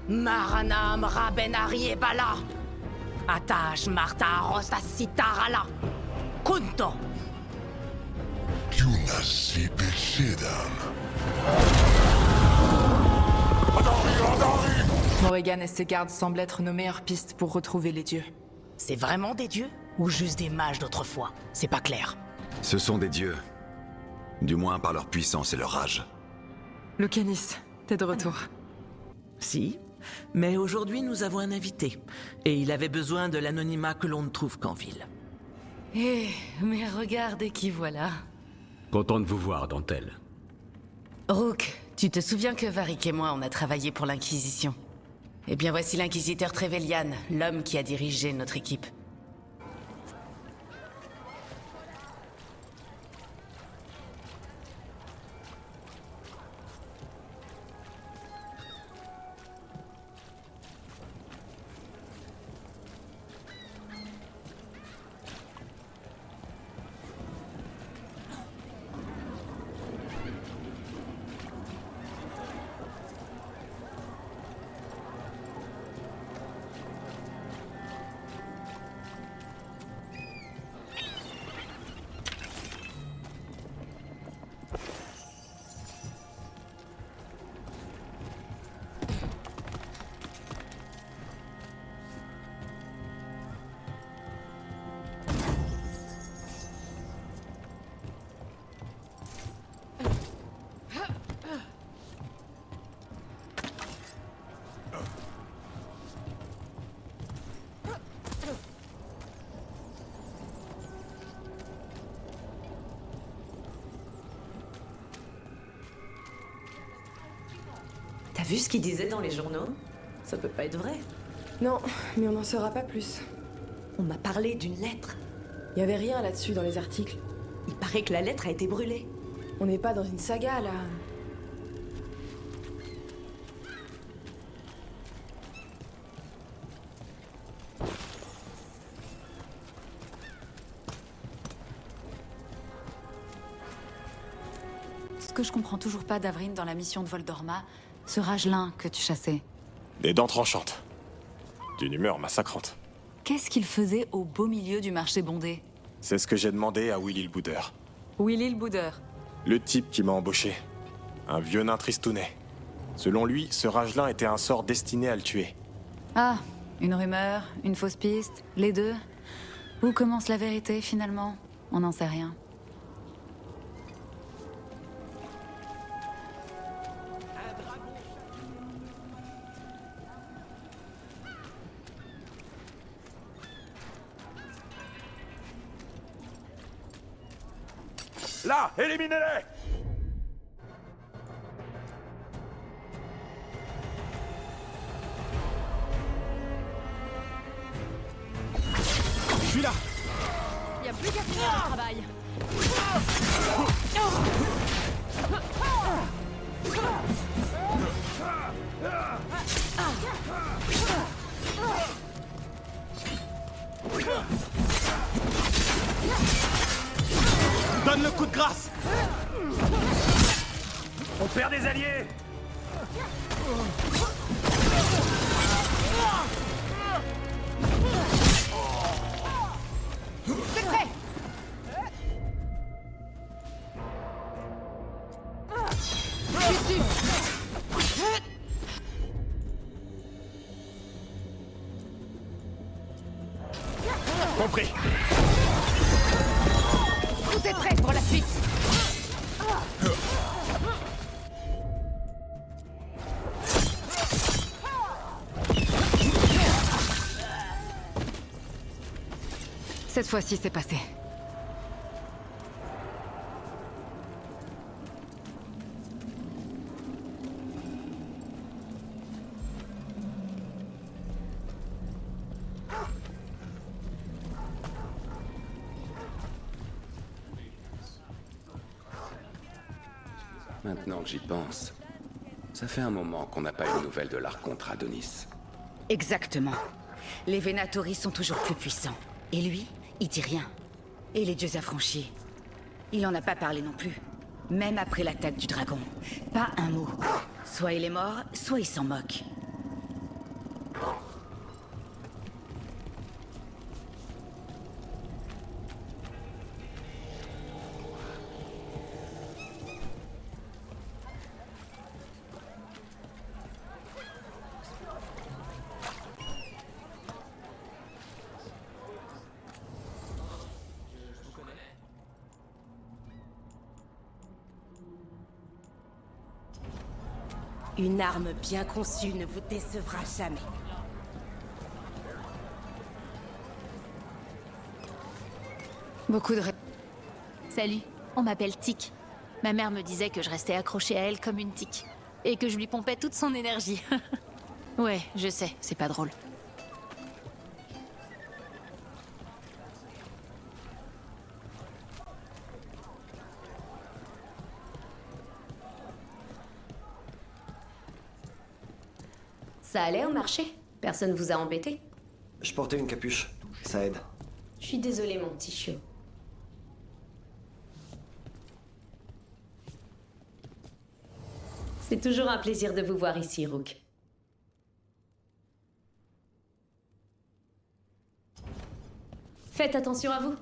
Maranam Rabenari et Bala. Atash Marta Rosta Sitarala. Kunto. Yunasi Beshidan. Morrigan et ses gardes semblent être nos meilleures pistes pour retrouver les dieux. C'est vraiment des dieux? Ou juste des mages d'autrefois? C'est pas clair. Ce sont des dieux. Du moins par leur puissance et leur rage. Lucanis, t'es de retour. Si, mais aujourd'hui nous avons un invité. Et il avait besoin de l'anonymat que l'on ne trouve qu'en ville. Eh, mais regardez qui voilà. Content de vous voir, Dentelle. Rook, tu te souviens que Varric et moi, on a travaillé pour l'Inquisition? Eh bien voici l'inquisiteur Trevelyan, l'homme qui a dirigé notre équipe. T'as vu ce qu'ils disaient dans les journaux? Ça peut pas être vrai. Non, mais on n'en saura pas plus. On m'a parlé d'une lettre. Y avait rien là-dessus dans les articles. Il paraît que la lettre a été brûlée. On n'est pas dans une saga, là. Ce que je comprends toujours pas d'Avryn dans la mission de Voldorma, ce ragelin que tu chassais. Des dents tranchantes. D'une humeur massacrante. Qu'est-ce qu'il faisait au beau milieu du marché bondé? C'est ce que j'ai demandé à Willy le Boudeur. Willy le Boudeur. Le type qui m'a embauché. Un vieux nain tristounet. Selon lui, ce ragelin était un sort destiné à le tuer. Ah, une rumeur, une fausse piste, les deux? Où commence la vérité finalement? On n'en sait rien. Là, éliminez-les! Je suis là! Y a plus qu'à finir le travail. Donne le coup de grâce! On perd des alliés! C'est prêt. Compris! Tout est prêt pour la suite. Cette fois-ci, c'est passé. Maintenant que j'y pense, ça fait un moment qu'on n'a pas eu de nouvelles de l'archonte Adonis. Exactement. Les Venatori sont toujours plus puissants. Et lui, il dit rien. Et les dieux affranchis, il en a pas parlé non plus. Même après l'attaque du dragon. Pas un mot. Soit il est mort, soit il s'en moque. Une arme bien conçue ne vous décevra jamais. Beaucoup de... Salut, on m'appelle Tic. Ma mère me disait que je restais accrochée à elle comme une tique. Et que je lui pompais toute son énergie. Ouais, je sais, c'est pas drôle. Ça allait au marché? Personne vous a embêté? Je portais une capuche. Ça aide. Je suis désolée, mon petit chiot. C'est toujours un plaisir de vous voir ici, Rook. Faites attention à vous.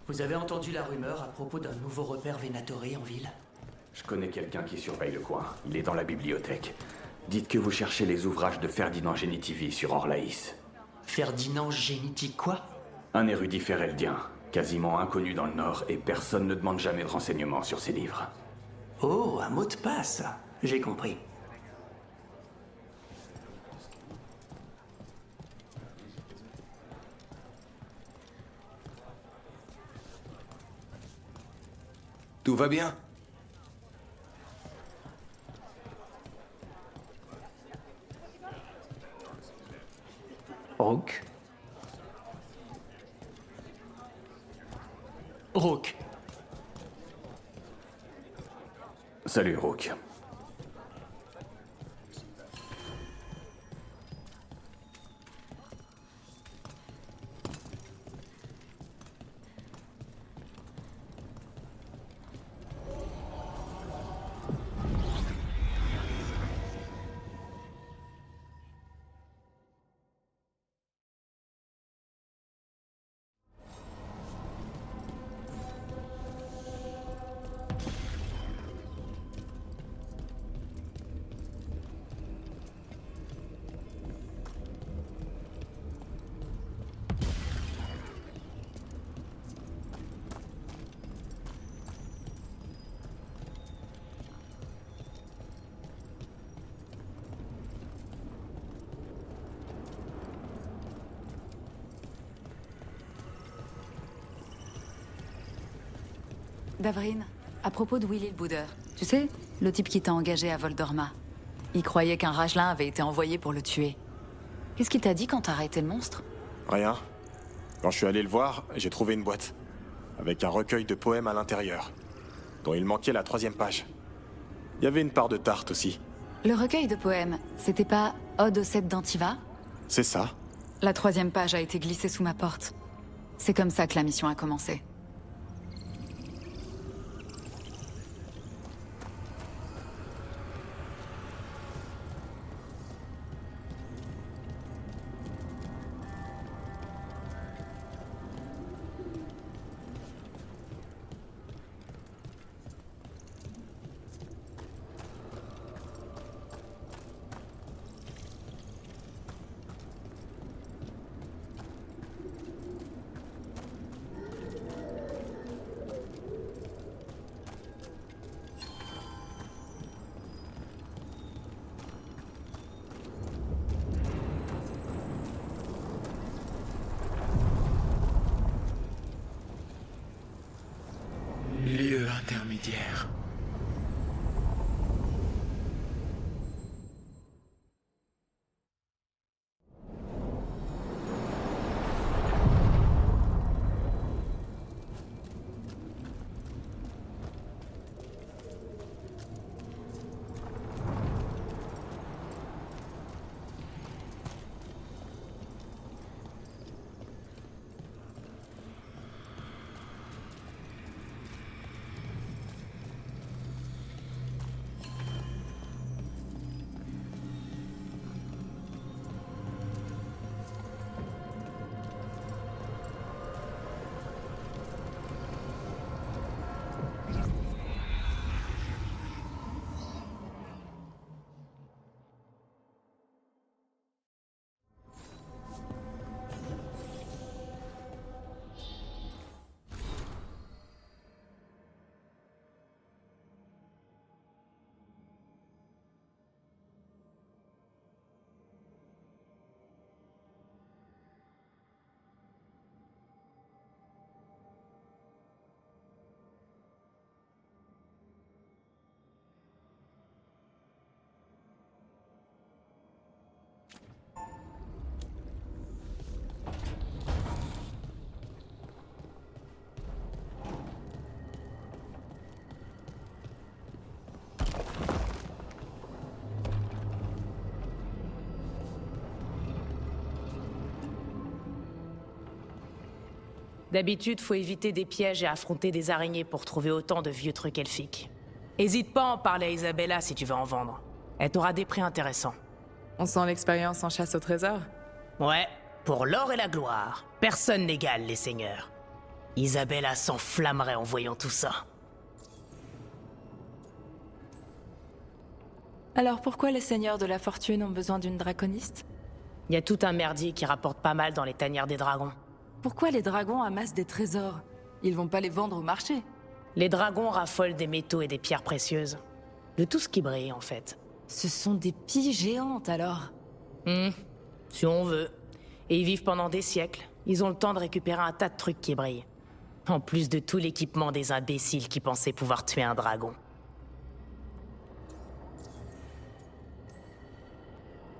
Vous avez entendu la rumeur à propos d'un nouveau repère Venatori en ville? Je connais quelqu'un qui surveille le coin. Il est dans la bibliothèque. Dites que vous cherchez les ouvrages de Ferdinand Genitivi sur Orlaïs. Ferdinand Geniti quoi? Un érudit féreldien, quasiment inconnu dans le Nord, et personne ne demande jamais de renseignements sur ses livres. Oh, un mot de passe. J'ai compris. Tout va bien? Rook. Rook. Salut, Rook. Davrine, à propos de Willy le Boudeur, tu sais, le type qui t'a engagé à Voldorma. Il croyait qu'un Ragelin avait été envoyé pour le tuer. Qu'est-ce qu'il t'a dit quand t'as arrêté le monstre? Rien. Quand je suis allé le voir, j'ai trouvé une boîte. Avec un recueil de poèmes à l'intérieur. Dont il manquait la 3e page. Il y avait une part de tarte aussi. Le recueil de poèmes, c'était pas Ode aux 7 d'Antiva? C'est ça. La 3e page a été glissée sous ma porte. C'est comme ça que la mission a commencé. D'habitude, faut éviter des pièges et affronter des araignées pour trouver autant de vieux trucs elfiques. Hésite pas à en parler à Isabella si tu veux en vendre. Elle t'aura des prix intéressants. On sent l'expérience en chasse au trésor. Ouais, pour l'or et la gloire, personne n'égale les seigneurs. Isabella s'enflammerait en voyant tout ça. Alors pourquoi les seigneurs de la fortune ont besoin d'une draconiste? Y a tout un merdier qui rapporte pas mal dans les tanières des dragons. Pourquoi les dragons amassent des trésors? Ils vont pas les vendre au marché. Les dragons raffolent des métaux et des pierres précieuses. De tout ce qui brille, en fait. Ce sont des pies géantes, alors. Si on veut. Et ils vivent pendant des siècles. Ils ont le temps de récupérer un tas de trucs qui brillent. En plus de tout l'équipement des imbéciles qui pensaient pouvoir tuer un dragon.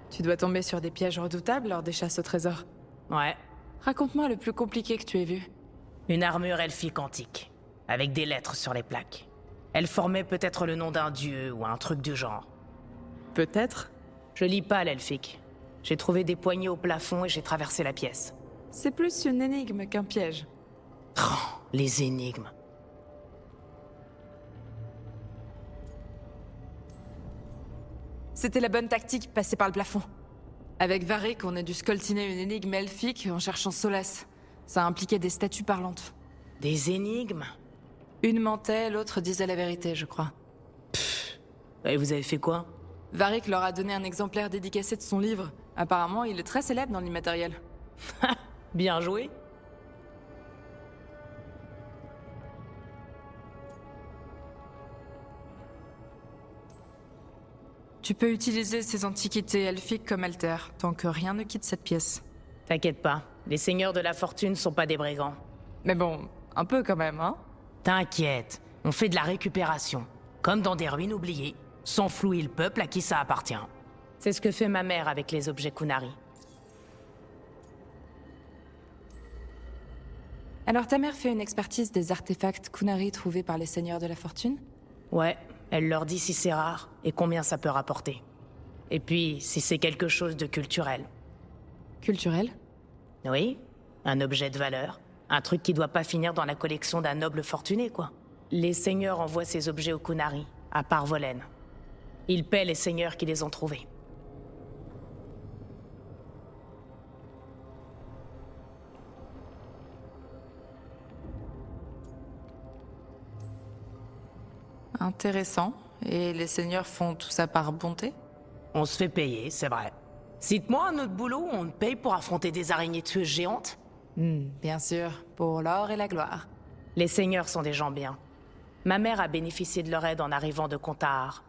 Tu dois tomber sur des pièges redoutables lors des chasses au trésor. Ouais. Raconte-moi le plus compliqué que tu aies vu. Une armure elfique antique, avec des lettres sur les plaques. Elle formait peut-être le nom d'un dieu ou un truc du genre. Peut-être. Je lis pas l'elfique. J'ai trouvé des poignées au plafond et j'ai traversé la pièce. C'est plus une énigme qu'un piège. Oh, les énigmes. C'était la bonne tactique, passer par le plafond. Avec Varric, on a dû scoltiner une énigme elfique en cherchant Solace. Ça impliquait des statues parlantes. Des énigmes? Une mentait, l'autre disait la vérité, je crois. Et vous avez fait quoi? Varric leur a donné un exemplaire dédicacé de son livre. Apparemment, il est très célèbre dans l'immatériel. Bien joué. Tu peux utiliser ces antiquités elfiques comme alter, tant que rien ne quitte cette pièce. T'inquiète pas, les seigneurs de la fortune sont pas des brigands. Mais bon, un peu quand même, hein? T'inquiète, on fait de la récupération. Comme dans des ruines oubliées, sans flouer le peuple à qui ça appartient. C'est ce que fait ma mère avec les objets Kunari. Alors ta mère fait une expertise des artefacts Kunari trouvés par les seigneurs de la fortune? Ouais, elle leur dit si c'est rare et combien ça peut rapporter. Et puis, si c'est quelque chose de culturel. Culturel? Oui, un objet de valeur. Un truc qui doit pas finir dans la collection d'un noble fortuné, quoi. Les seigneurs envoient ces objets aux Kunari, à Parvolen. Ils paient les seigneurs qui les ont trouvés. Intéressant. Et les seigneurs font tout ça par bonté? On se fait payer, c'est vrai. Cite-moi un autre boulot où on te paye pour affronter des araignées tueuses géantes. Bien sûr, pour l'or et la gloire. Les seigneurs sont des gens bien. Ma mère a bénéficié de leur aide en arrivant de Contahar.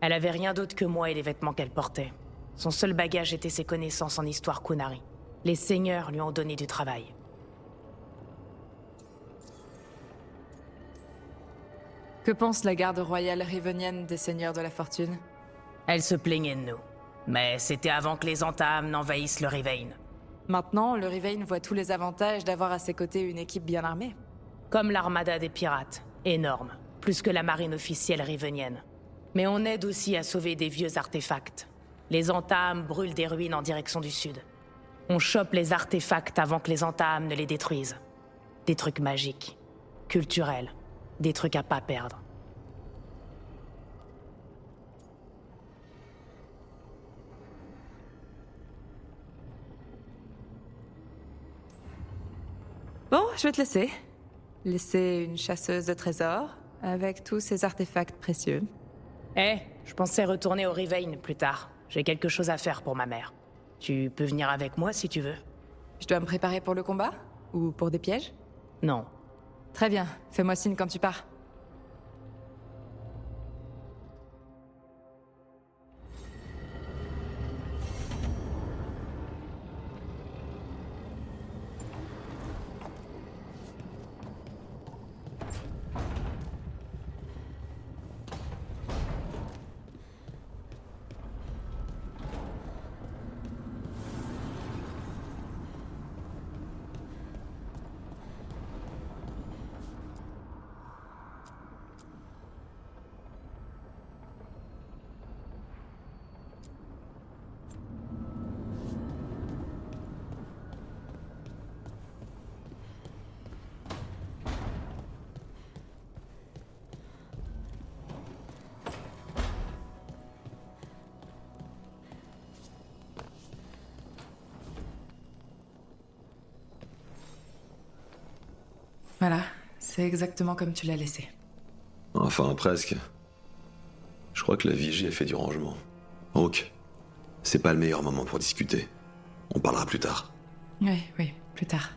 Elle avait rien d'autre que moi et les vêtements qu'elle portait. Son seul bagage était ses connaissances en histoire Kunari. Les seigneurs lui ont donné du travail. Que pense la garde royale rivenienne des seigneurs de la fortune? Elle se plaignait de nous. Mais c'était avant que les entames n'envahissent le Rivain. Maintenant, le Rivain voit tous les avantages d'avoir à ses côtés une équipe bien armée. Comme l'armada des pirates. Énorme. Plus que la marine officielle rivenienne. Mais on aide aussi à sauver des vieux artefacts. Les entames brûlent des ruines en direction du sud. On chope les artefacts avant que les entames ne les détruisent. Des trucs magiques. Culturels. Des trucs à pas perdre. Bon, je vais te laisser. Laisser une chasseuse de trésors, avec tous ces artefacts précieux. Je pensais retourner au Rivain plus tard. J'ai quelque chose à faire pour ma mère. Tu peux venir avec moi si tu veux. Je dois me préparer pour le combat? Ou pour des pièges? Non. Très bien, fais-moi signe quand tu pars. Voilà, c'est exactement comme tu l'as laissé. Enfin, presque. Je crois que la vigie a fait du rangement. Rook, c'est pas le meilleur moment pour discuter. On parlera plus tard. Oui, plus tard.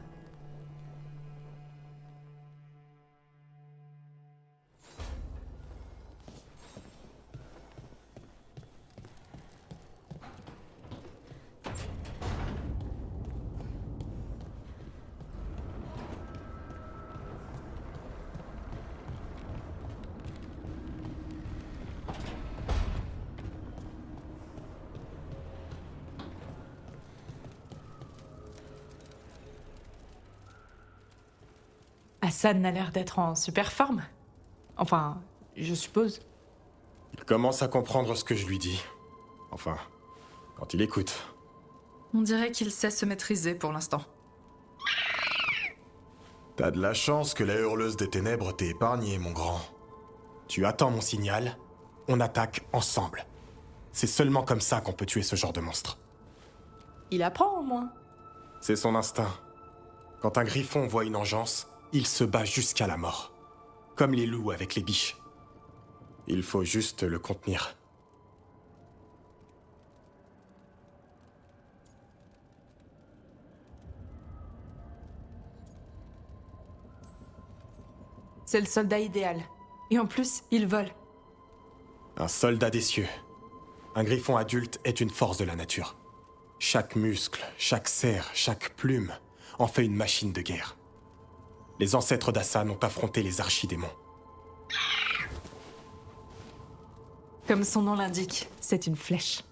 Hassan n'a l'air d'être en super forme. Enfin, je suppose. Il commence à comprendre ce que je lui dis. Enfin, quand il écoute. On dirait qu'il sait se maîtriser pour l'instant. T'as de la chance que la hurleuse des ténèbres t'ait épargné, mon grand. Tu attends mon signal, on attaque ensemble. C'est seulement comme ça qu'on peut tuer ce genre de monstre. Il apprend au moins. C'est son instinct. Quand un griffon voit une engeance, il se bat jusqu'à la mort. Comme les loups avec les biches. Il faut juste le contenir. C'est le soldat idéal. Et en plus, il vole. Un soldat des cieux. Un griffon adulte est une force de la nature. Chaque muscle, chaque cerf, chaque plume en fait une machine de guerre. Les ancêtres d'Hassan ont affronté les archidémons. Comme son nom l'indique, c'est une flèche.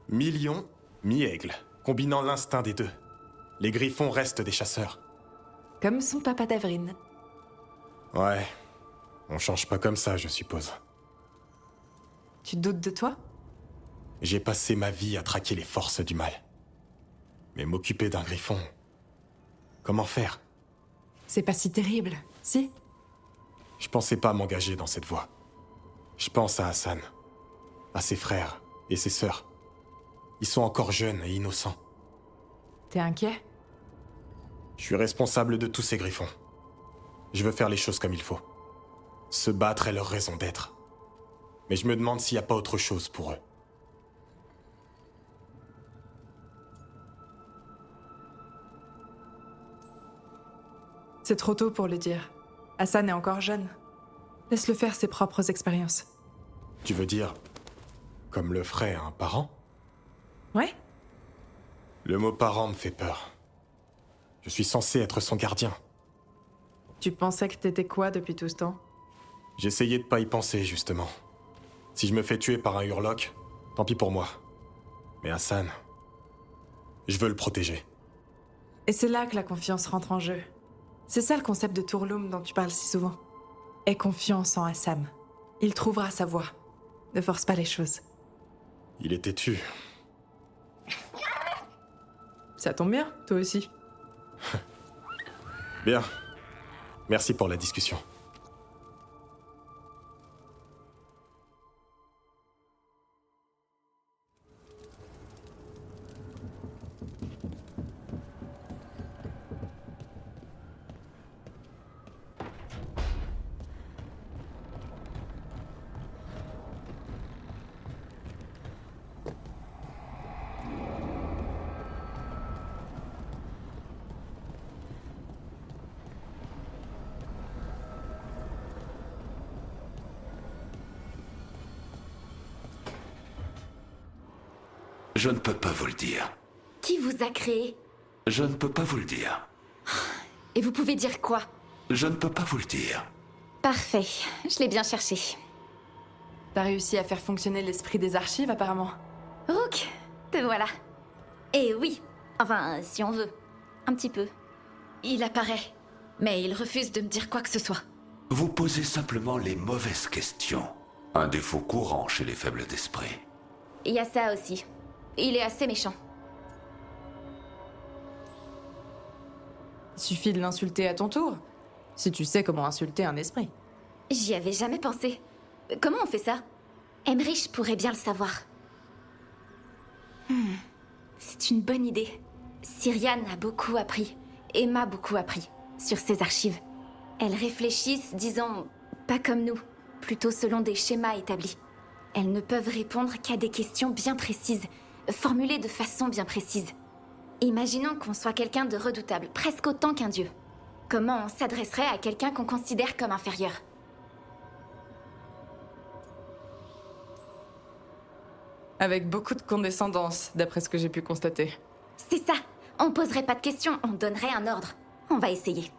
Mi-lion, mi-aigle, combinant l'instinct des deux. Les griffons restent des chasseurs. Comme son papa d'Avrine. Ouais, on change pas comme ça, je suppose. Tu doutes de toi? J'ai passé ma vie à traquer les forces du mal. Mais m'occuper d'un griffon... Comment faire? C'est pas si terrible, si? Je pensais pas m'engager dans cette voie. Je pense à Hassan, à ses frères et ses sœurs. Ils sont encore jeunes et innocents. T'es inquiet? Je suis responsable de tous ces griffons. Je veux faire les choses comme il faut. Se battre est leur raison d'être. Mais je me demande s'il n'y a pas autre chose pour eux. C'est trop tôt pour le dire. Hassan est encore jeune. Laisse-le faire ses propres expériences. Tu veux dire... comme le ferait un parent? Ouais? Le mot parent me fait peur. Je suis censé être son gardien. Tu pensais que t'étais quoi depuis tout ce temps? J'essayais de pas y penser, justement. Si je me fais tuer par un hurloc, tant pis pour moi. Mais Hassan... je veux le protéger. Et c'est là que la confiance rentre en jeu. C'est ça le concept de Tourloum dont tu parles si souvent. Aie confiance en Hassan. Il trouvera sa voie. Ne force pas les choses. Il est têtu. Ça tombe bien, toi aussi. Bien. Merci pour la discussion. Je ne peux pas vous le dire. Qui vous a créé? Je ne peux pas vous le dire. Et vous pouvez dire quoi? Je ne peux pas vous le dire. Parfait, je l'ai bien cherché. T'as réussi à faire fonctionner l'esprit des archives, apparemment. Rook, te voilà. Et oui, enfin, si on veut. Un petit peu. Il apparaît, mais il refuse de me dire quoi que ce soit. Vous posez simplement les mauvaises questions. Un défaut courant chez les faibles d'esprit. Il y a ça aussi. Il est assez méchant. Il suffit de l'insulter à ton tour. Si tu sais comment insulter un esprit. J'y avais jamais pensé. Comment on fait ça? Emmerich pourrait bien le savoir. C'est une bonne idée. Cyrian a beaucoup appris, et m'a beaucoup appris, sur ses archives. Elles réfléchissent, disons, pas comme nous, plutôt selon des schémas établis. Elles ne peuvent répondre qu'à des questions bien précises, formulées de façon bien précise. Imaginons qu'on soit quelqu'un de redoutable, presque autant qu'un dieu. Comment on s'adresserait à quelqu'un qu'on considère comme inférieur? Avec beaucoup de condescendance, d'après ce que j'ai pu constater. C'est ça. On poserait pas de questions, on donnerait un ordre. On va essayer.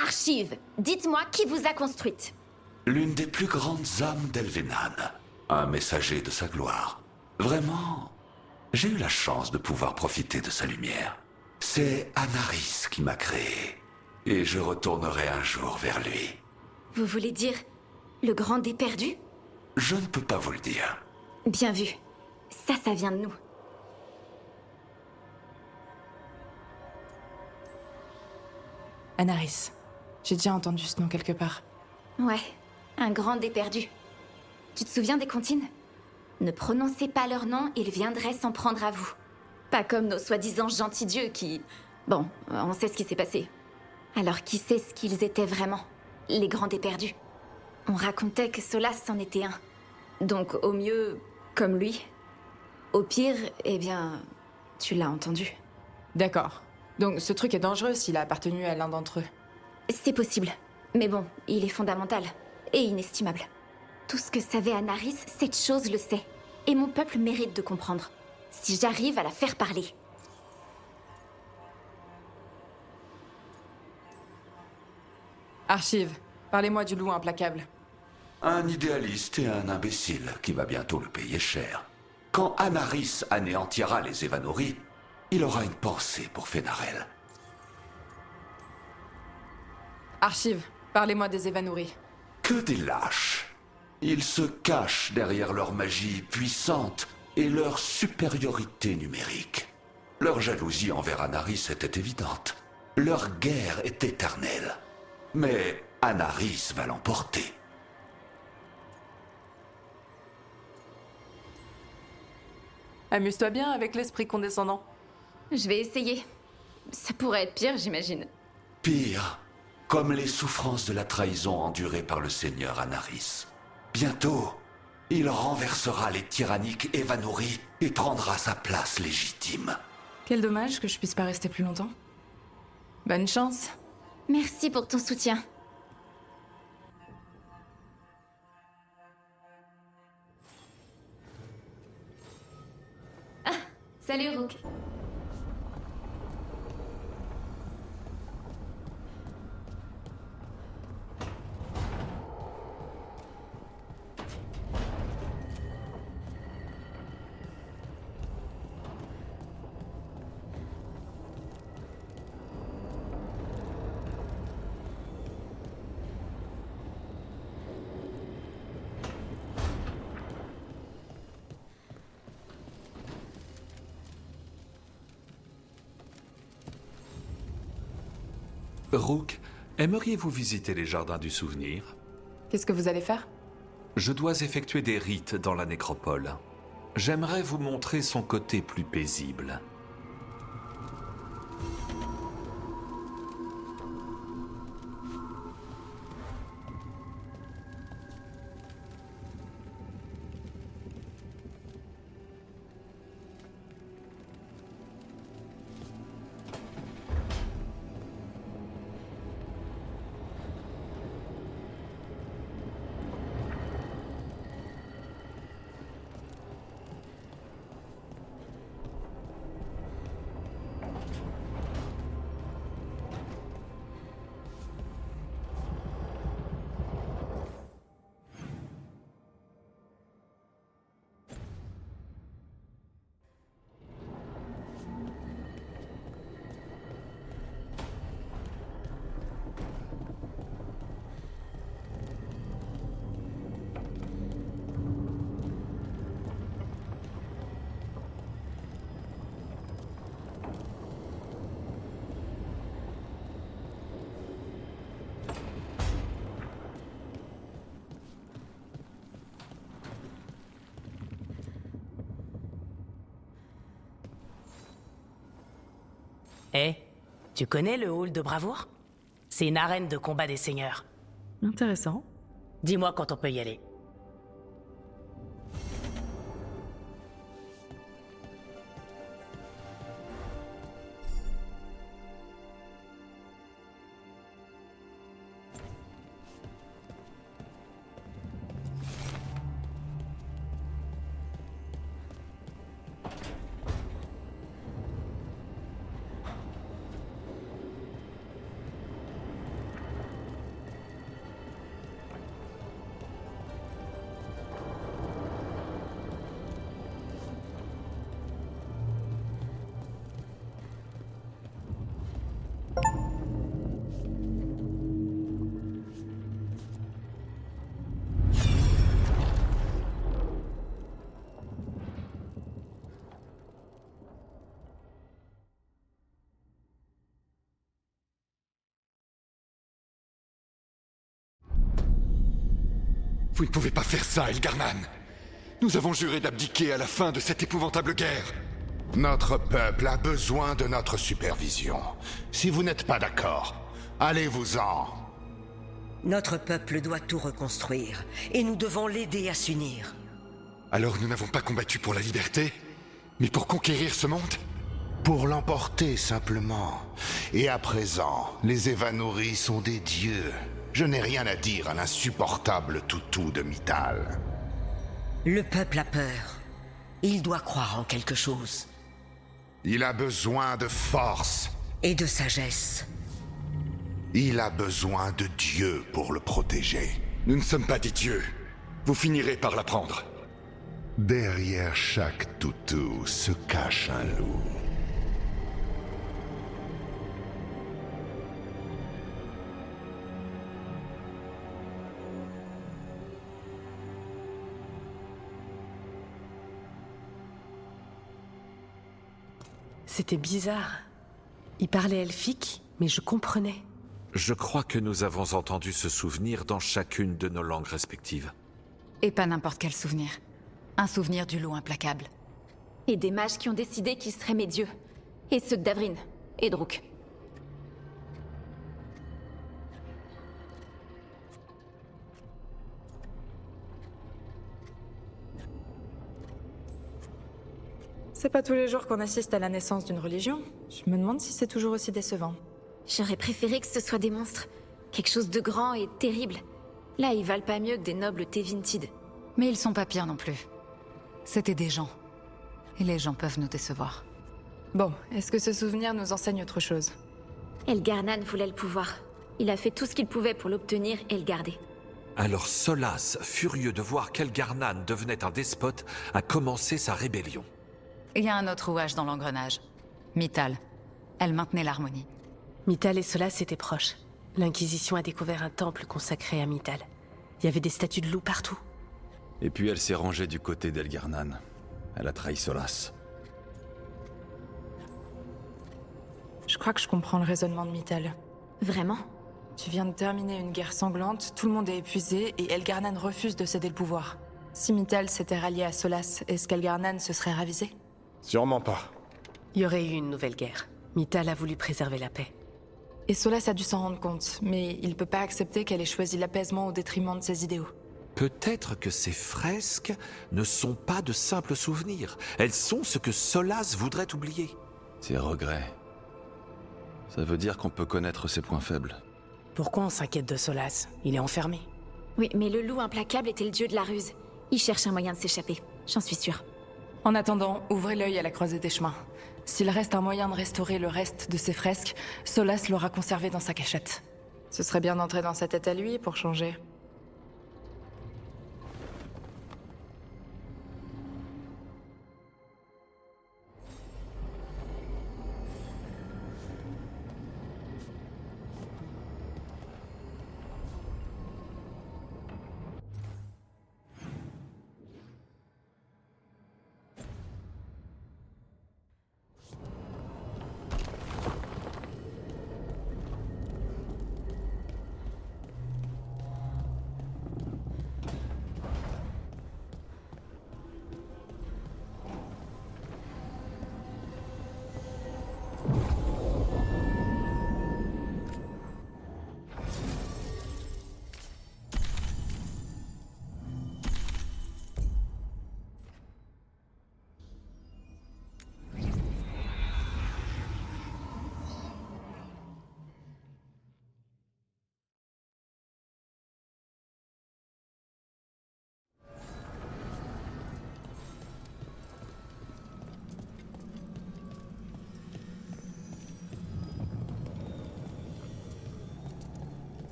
Archive, dites-moi qui vous a construite. L'une des plus grandes âmes d'Elvenan. Un messager de sa gloire. Vraiment, j'ai eu la chance de pouvoir profiter de sa lumière. C'est Anaris qui m'a créé. Et je retournerai un jour vers lui. Vous voulez dire le grand déperdu? Je ne peux pas vous le dire. Bien vu. Ça vient de nous. Anaris. J'ai déjà entendu ce nom quelque part. Ouais, un grand déperdu. Tu te souviens des comptines? Ne prononcez pas leur nom, ils viendraient s'en prendre à vous. Pas comme nos soi-disant gentils dieux qui... Bon, on sait ce qui s'est passé. Alors qui sait ce qu'ils étaient vraiment? Les grands déperdus. On racontait que Solas en était un. Donc au mieux, comme lui. Au pire, eh bien, tu l'as entendu. D'accord. Donc ce truc est dangereux s'il a appartenu à l'un d'entre eux. C'est possible. Mais bon, il est fondamental. Et inestimable. Tout ce que savait Anaris, cette chose le sait. Et mon peuple mérite de comprendre. Si j'arrive à la faire parler. Archive, parlez-moi du loup implacable. Un idéaliste et un imbécile qui va bientôt le payer cher. Quand Anaris anéantira les Evanori, il aura une pensée pour Fenarel. Archive, parlez-moi des Evanouris. Que des lâches. Ils se cachent derrière leur magie puissante et leur supériorité numérique. Leur jalousie envers Anaris était évidente. Leur guerre est éternelle. Mais Anaris va l'emporter. Amuse-toi bien avec l'esprit condescendant. Je vais essayer. Ça pourrait être pire, j'imagine. Pire, comme les souffrances de la trahison endurée par le seigneur Anaris. Bientôt, il renversera les tyranniques Evanori et prendra sa place légitime. Quel dommage que je puisse pas rester plus longtemps. Bonne chance. Merci pour ton soutien. Ah, salut Rook. Rook, aimeriez-vous visiter les jardins du souvenir? Qu'est-ce que vous allez faire? Je dois effectuer des rites dans la nécropole. J'aimerais vous montrer son côté plus paisible. Eh, tu connais le hall de bravoure? C'est une arène de combat des seigneurs. Intéressant. Dis-moi quand on peut y aller. Vous ne pouvez pas faire ça, Elgarnan. Nous avons juré d'abdiquer à la fin de cette épouvantable guerre. Notre peuple a besoin de notre supervision. Si vous n'êtes pas d'accord, allez-vous-en. Notre peuple doit tout reconstruire, et nous devons l'aider à s'unir. Alors nous n'avons pas combattu pour la liberté, mais pour conquérir ce monde? Pour l'emporter, simplement. Et à présent, les Evanori sont des dieux. Je n'ai rien à dire à l'insupportable toutou de Mythal. Le peuple a peur. Il doit croire en quelque chose. Il a besoin de force. Et de sagesse. Il a besoin de Dieu pour le protéger. Nous ne sommes pas des dieux. Vous finirez par l'apprendre. Derrière chaque toutou se cache un loup. C'était bizarre. Il parlait elfique, mais je comprenais. Je crois que nous avons entendu ce souvenir dans chacune de nos langues respectives. Et pas n'importe quel souvenir. Un souvenir du loup implacable. Et des mages qui ont décidé qu'ils seraient mes dieux. Et ceux de Davrin et Druk. C'est pas tous les jours qu'on assiste à la naissance d'une religion. Je me demande si c'est toujours aussi décevant. J'aurais préféré que ce soit des monstres. Quelque chose de grand et terrible. Là, ils valent pas mieux que des nobles Tevintid. Mais ils sont pas pires non plus. C'était des gens. Et les gens peuvent nous décevoir. Bon, est-ce que ce souvenir nous enseigne autre chose? Elgarnan voulait le pouvoir. Il a fait tout ce qu'il pouvait pour l'obtenir et le garder. Alors Solas, furieux de voir qu'Elgarnan devenait un despote, a commencé sa rébellion. Il y a un autre rouage dans l'engrenage. Mythal. Elle maintenait l'harmonie. Mythal et Solas étaient proches. L'Inquisition a découvert un temple consacré à Mythal. Il y avait des statues de loups partout. Et puis elle s'est rangée du côté d'Elgarnan. Elle a trahi Solas. Je crois que je comprends le raisonnement de Mythal. Vraiment? Tu viens de terminer une guerre sanglante, tout le monde est épuisé, et Elgarnan refuse de céder le pouvoir. Si Mythal s'était rallié à Solas, est-ce qu'Elgarnan se serait ravisé? Sûrement pas. Il y aurait eu une nouvelle guerre. Mythal a voulu préserver la paix. Et Solas a dû s'en rendre compte, mais il peut pas accepter qu'elle ait choisi l'apaisement au détriment de ses idéaux. Peut-être que ces fresques ne sont pas de simples souvenirs. Elles sont ce que Solas voudrait oublier. Ses regrets. Ça veut dire qu'on peut connaître ses points faibles. Pourquoi on s'inquiète de Solas? Il est enfermé. Oui, mais le loup implacable était le dieu de la ruse. Il cherche un moyen de s'échapper, j'en suis sûre. En attendant, ouvrez l'œil à la croisée des chemins. S'il reste un moyen de restaurer le reste de ces fresques, Solas l'aura conservé dans sa cachette. Ce serait bien d'entrer dans sa tête à lui pour changer.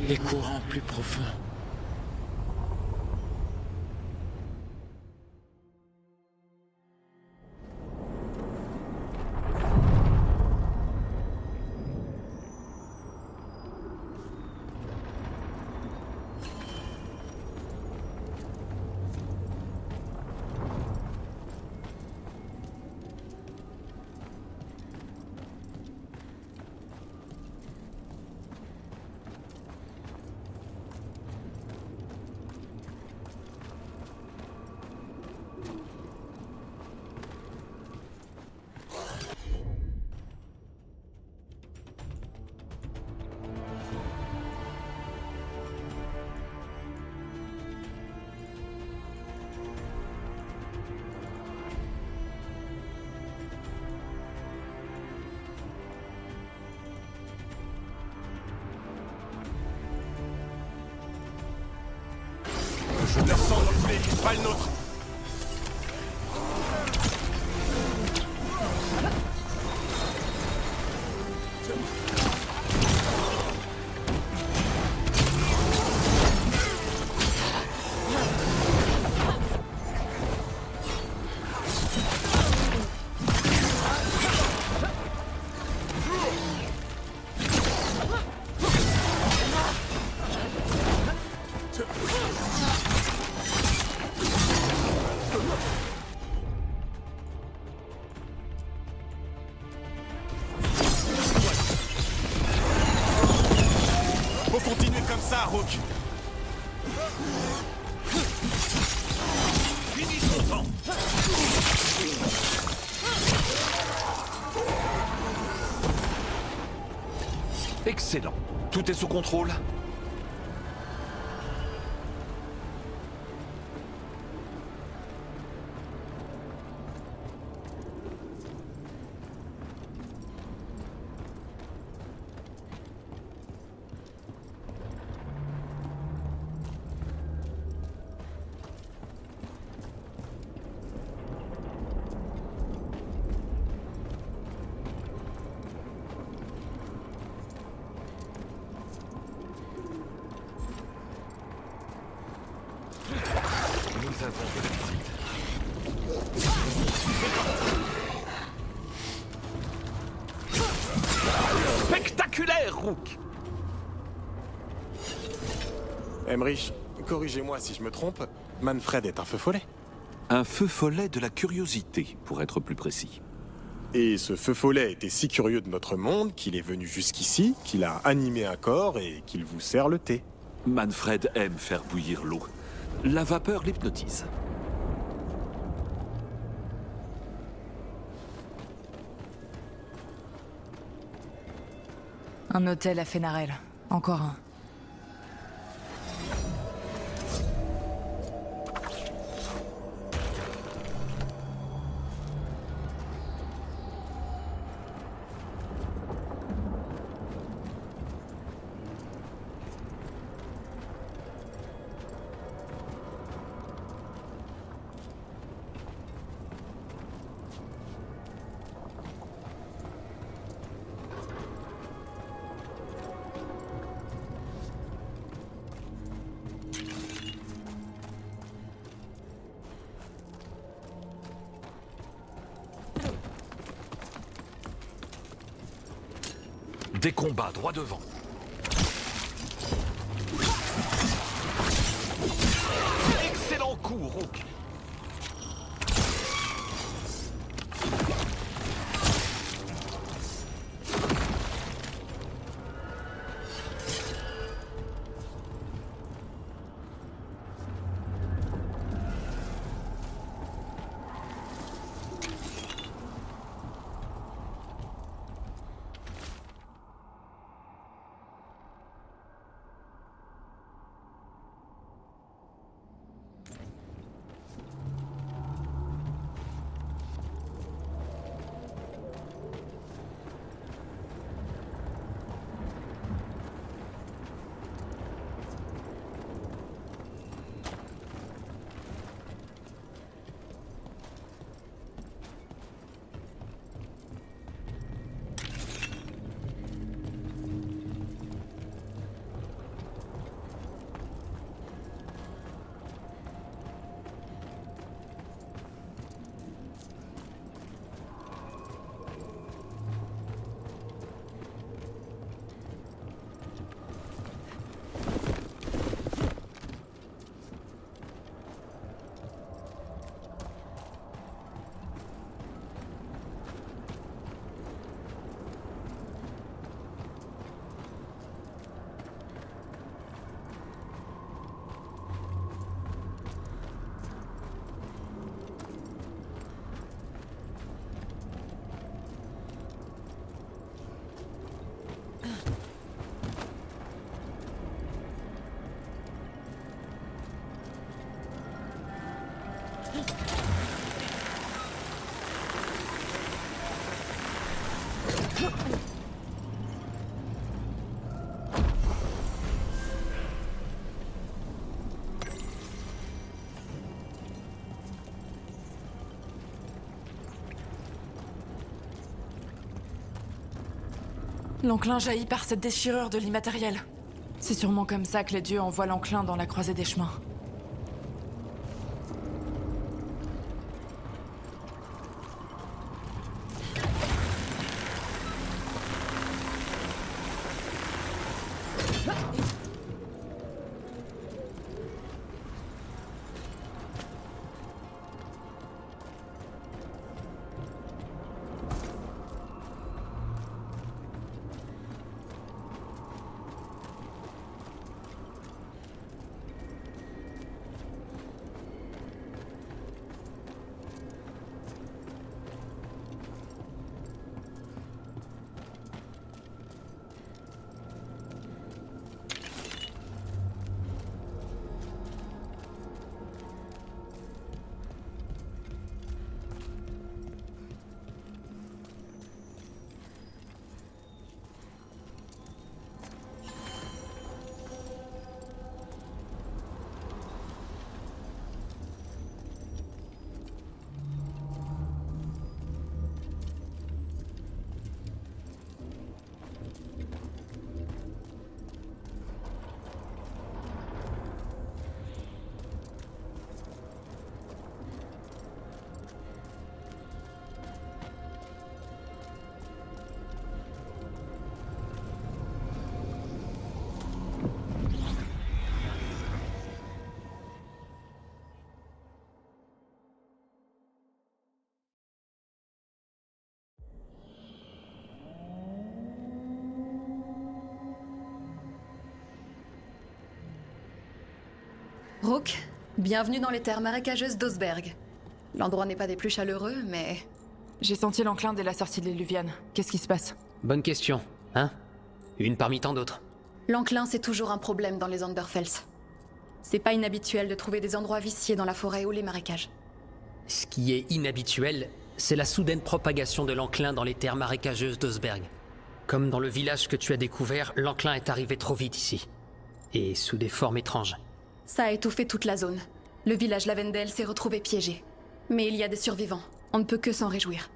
Les courants plus profonds. Leur sang dans le poulet, pas le nôtre. Faut continuer comme ça, Rook. Finis ton temps. Excellent. Tout est sous contrôle. Nous avons de la visite. Spectaculaire, Rook! Emmerich, corrigez-moi si je me trompe, Manfred est un feu follet. Un feu follet de la curiosité, pour être plus précis. Et ce feu follet était si curieux de notre monde qu'il est venu jusqu'ici, qu'il a animé un corps et qu'il vous sert le thé. Manfred aime faire bouillir l'eau. La vapeur l'hypnotise. Un hôtel à Fenarel. Encore un. Des combats droit devant. Excellent coup, Rook. L'enclin jaillit par cette déchirure de l'immatériel. C'est sûrement comme ça que les dieux envoient l'enclin dans la croisée des chemins. Rook, bienvenue dans les terres marécageuses d'Osberg. L'endroit n'est pas des plus chaleureux, mais... J'ai senti l'enclin dès la sortie de l'Éluviane. Qu'est-ce qui se passe? Bonne question, hein? Une parmi tant d'autres. L'enclin, c'est toujours un problème dans les Underfells. C'est pas inhabituel de trouver des endroits viciés dans la forêt ou les marécages. Ce qui est inhabituel, c'est la soudaine propagation de l'enclin dans les terres marécageuses d'Osberg. Comme dans le village que tu as découvert, l'enclin est arrivé trop vite ici. Et sous des formes étranges. Ça a étouffé toute la zone. Le village Lavendel s'est retrouvé piégé. Mais il y a des survivants. On ne peut que s'en réjouir.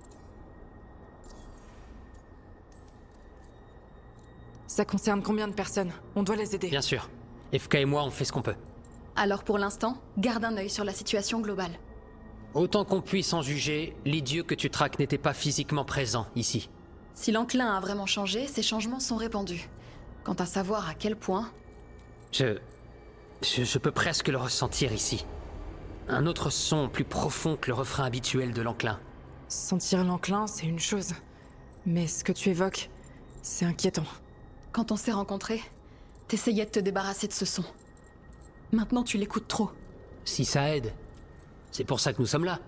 Ça concerne combien de personnes? On doit les aider. Bien sûr. FK et moi, on fait ce qu'on peut. Alors pour l'instant, garde un œil sur la situation globale. Autant qu'on puisse en juger, les dieux que tu traques n'étaient pas physiquement présents ici. Si l'enclin a vraiment changé, ces changements sont répandus. Quant à savoir à quel point... Je peux presque le ressentir ici. Un autre son plus profond que le refrain habituel de l'enclin. Sentir l'enclin, c'est une chose. Mais ce que tu évoques, c'est inquiétant. Quand on s'est rencontrés, t'essayais de te débarrasser de ce son. Maintenant, tu l'écoutes trop. Si ça aide. C'est pour ça que nous sommes là.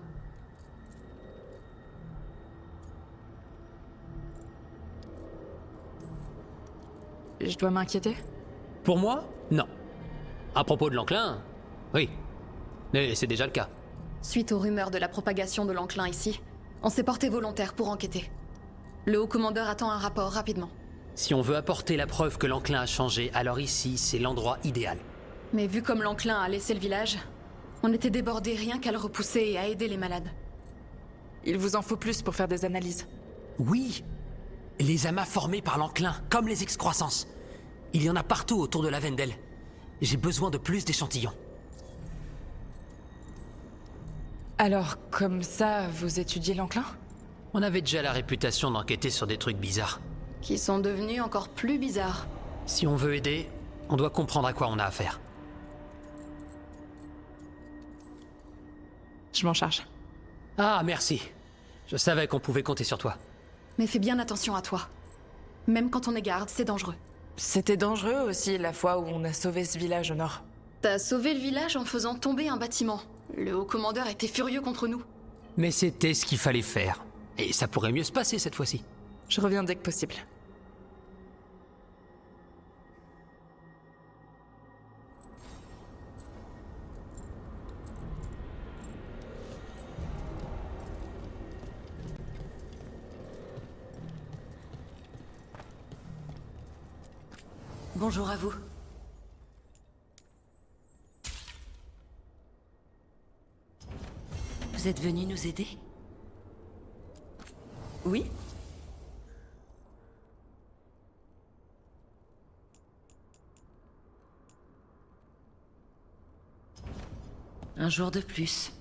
Je dois m'inquiéter? Pour moi, non. À propos de l'enclin, oui. Mais c'est déjà le cas. Suite aux rumeurs de la propagation de l'enclin ici, on s'est porté volontaire pour enquêter. Le haut commandeur attend un rapport rapidement. Si on veut apporter la preuve que l'enclin a changé, alors ici, c'est l'endroit idéal. Mais vu comme l'enclin a laissé le village, on était débordés rien qu'à le repousser et à aider les malades. Il vous en faut plus pour faire des analyses. Oui. Les amas formés par l'enclin, comme les excroissances. Il y en a partout autour de Lavendel. J'ai besoin de plus d'échantillons. Alors, comme ça, vous étudiez l'enclin? On avait déjà la réputation d'enquêter sur des trucs bizarres. Qui sont devenus encore plus bizarres. Si on veut aider, on doit comprendre à quoi on a affaire. Je m'en charge. Ah, merci. Je savais qu'on pouvait compter sur toi. Mais fais bien attention à toi. Même quand on est garde, c'est dangereux. C'était dangereux aussi la fois où on a sauvé ce village au nord. T'as sauvé le village en faisant tomber un bâtiment. Le haut commandeur était furieux contre nous. Mais c'était ce qu'il fallait faire. Et ça pourrait mieux se passer cette fois-ci. Je reviens dès que possible. Bonjour à vous. Vous êtes venu nous aider? Oui. Un jour de plus.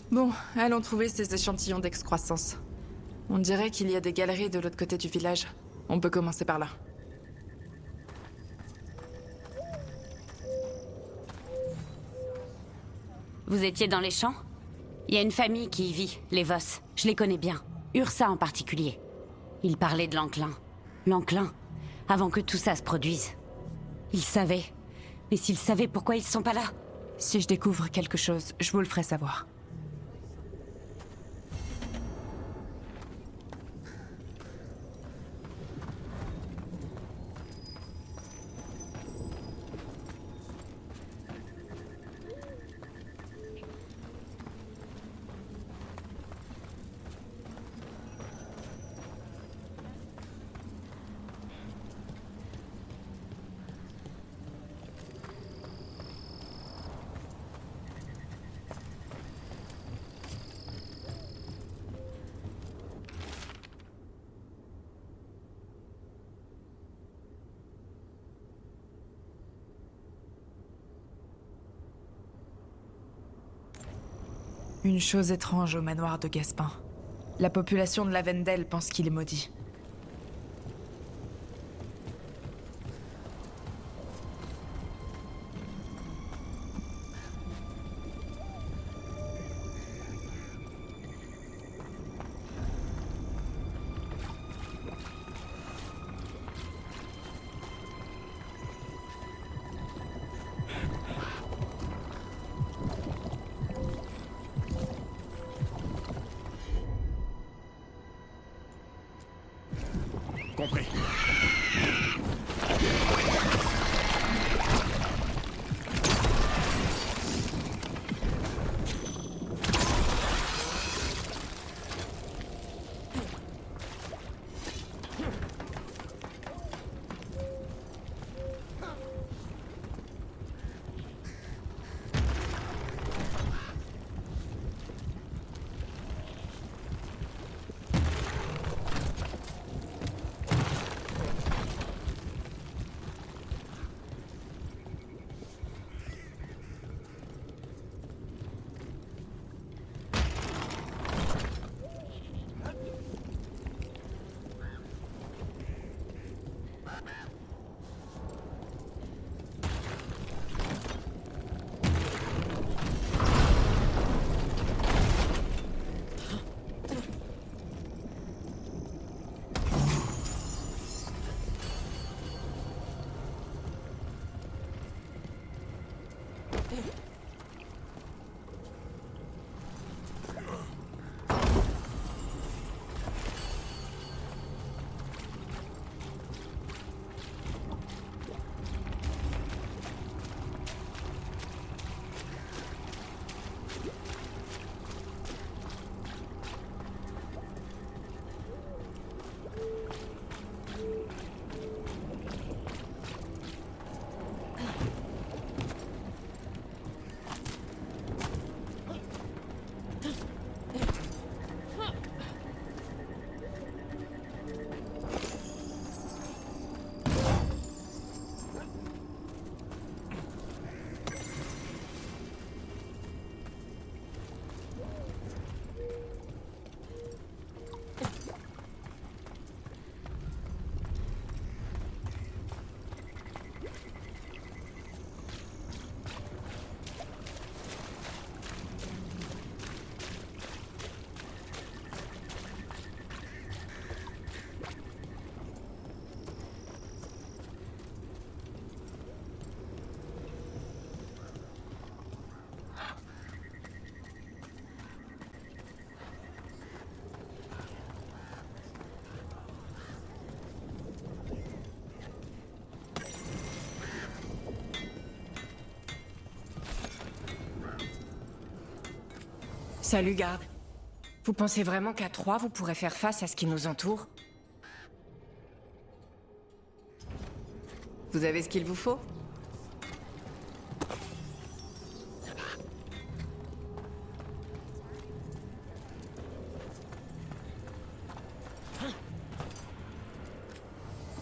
Bon, allons trouver ces échantillons d'excroissance. On dirait qu'il y a des galeries de l'autre côté du village. On peut commencer par là. Vous étiez dans les champs? Il y a une famille qui y vit, les Voss. Je les connais bien. Ursa en particulier. Ils parlaient de l'enclin. L'enclin, avant que tout ça se produise. Ils savaient. Mais s'ils savaient pourquoi ils sont pas là? Si je découvre quelque chose, je vous le ferai savoir. Une chose étrange au manoir de Gaspin. La population de Lavendel pense qu'il est maudit. Compris. Salut, garde. Vous pensez vraiment qu'à 3, vous pourrez faire face à ce qui nous entoure? Vous avez ce qu'il vous faut?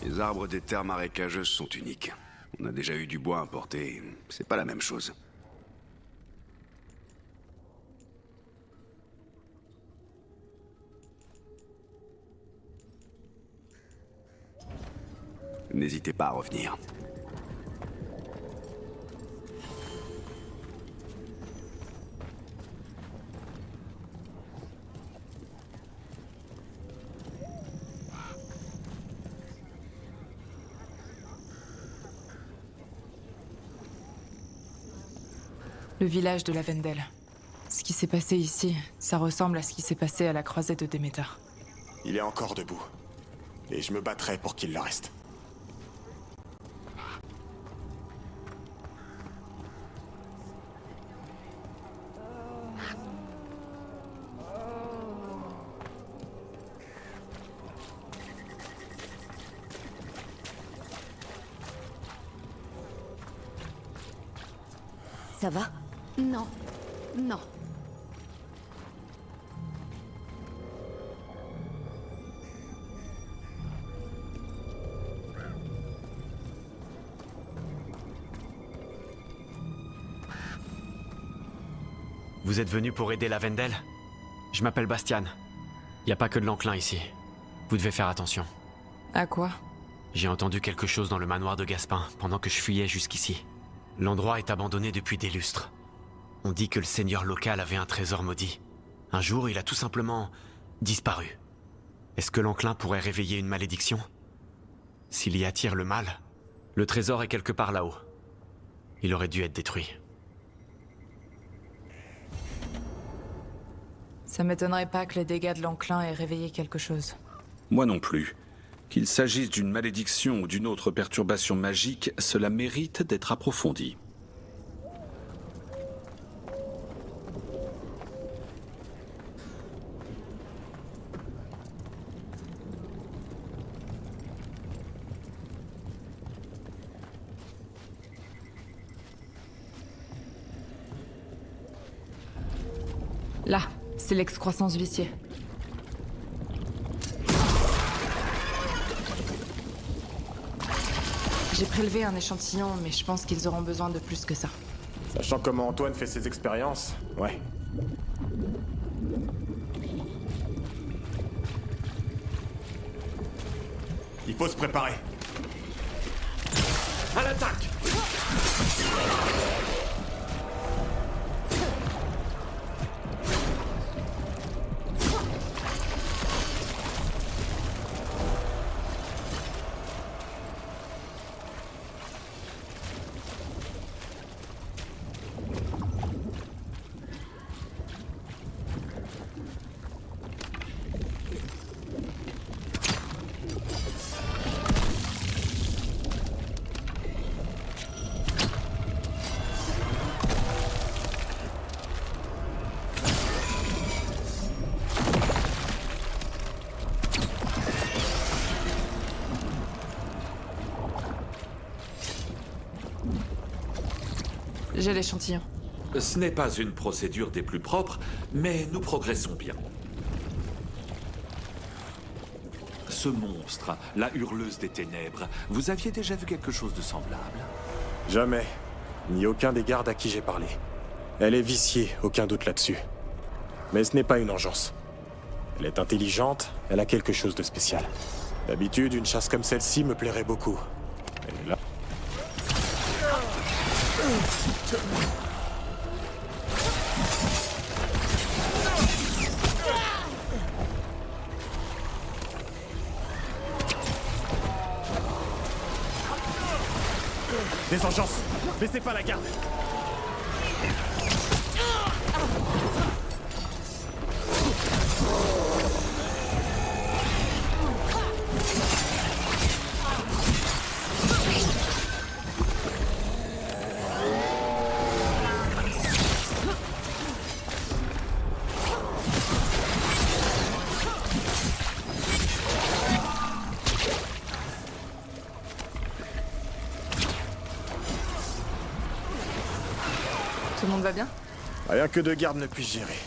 Les arbres des terres marécageuses sont uniques. On a déjà eu du bois importé, c'est pas la même chose. N'hésitez pas à revenir. Le village de Lavendel. Ce qui s'est passé ici, ça ressemble à ce qui s'est passé à la croisée de Déméter. Il est encore debout. Et je me battrai pour qu'il le reste. Ça va? Non. Non. Vous êtes venu pour aider Lavendel? Je m'appelle Bastian. Y a pas que de l'enclin ici. Vous devez faire attention. À quoi? J'ai entendu quelque chose dans le manoir de Gaspin pendant que je fuyais jusqu'ici. L'endroit est abandonné depuis des lustres. On dit que le seigneur local avait un trésor maudit. Un jour, il a tout simplement disparu. Est-ce que l'enclin pourrait réveiller une malédiction? S'il y attire le mal, le trésor est quelque part là-haut. Il aurait dû être détruit. Ça m'étonnerait pas que les dégâts de l'enclin aient réveillé quelque chose. Moi non plus. Qu'il s'agisse d'une malédiction ou d'une autre perturbation magique, cela mérite d'être approfondi. Là, c'est l'excroissance viciée. J'ai prélevé un échantillon, mais je pense qu'ils auront besoin de plus que ça. Sachant comment Antoine fait ses expériences, ouais. Il faut se préparer. À l'attaque! J'ai l'échantillon. Ce n'est pas une procédure des plus propres, mais nous progressons bien. Ce monstre, la hurleuse des ténèbres, vous aviez déjà vu quelque chose de semblable? Jamais. Ni aucun des gardes à qui j'ai parlé. Elle est viciée, aucun doute là-dessus. Mais ce n'est pas une engeance. Elle est intelligente, elle a quelque chose de spécial. D'habitude, une chasse comme celle-ci me plairait beaucoup. Et là... Des engeances! Baissez pas la garde! Tout le monde va bien? Rien que 2 gardes ne puissent gérer.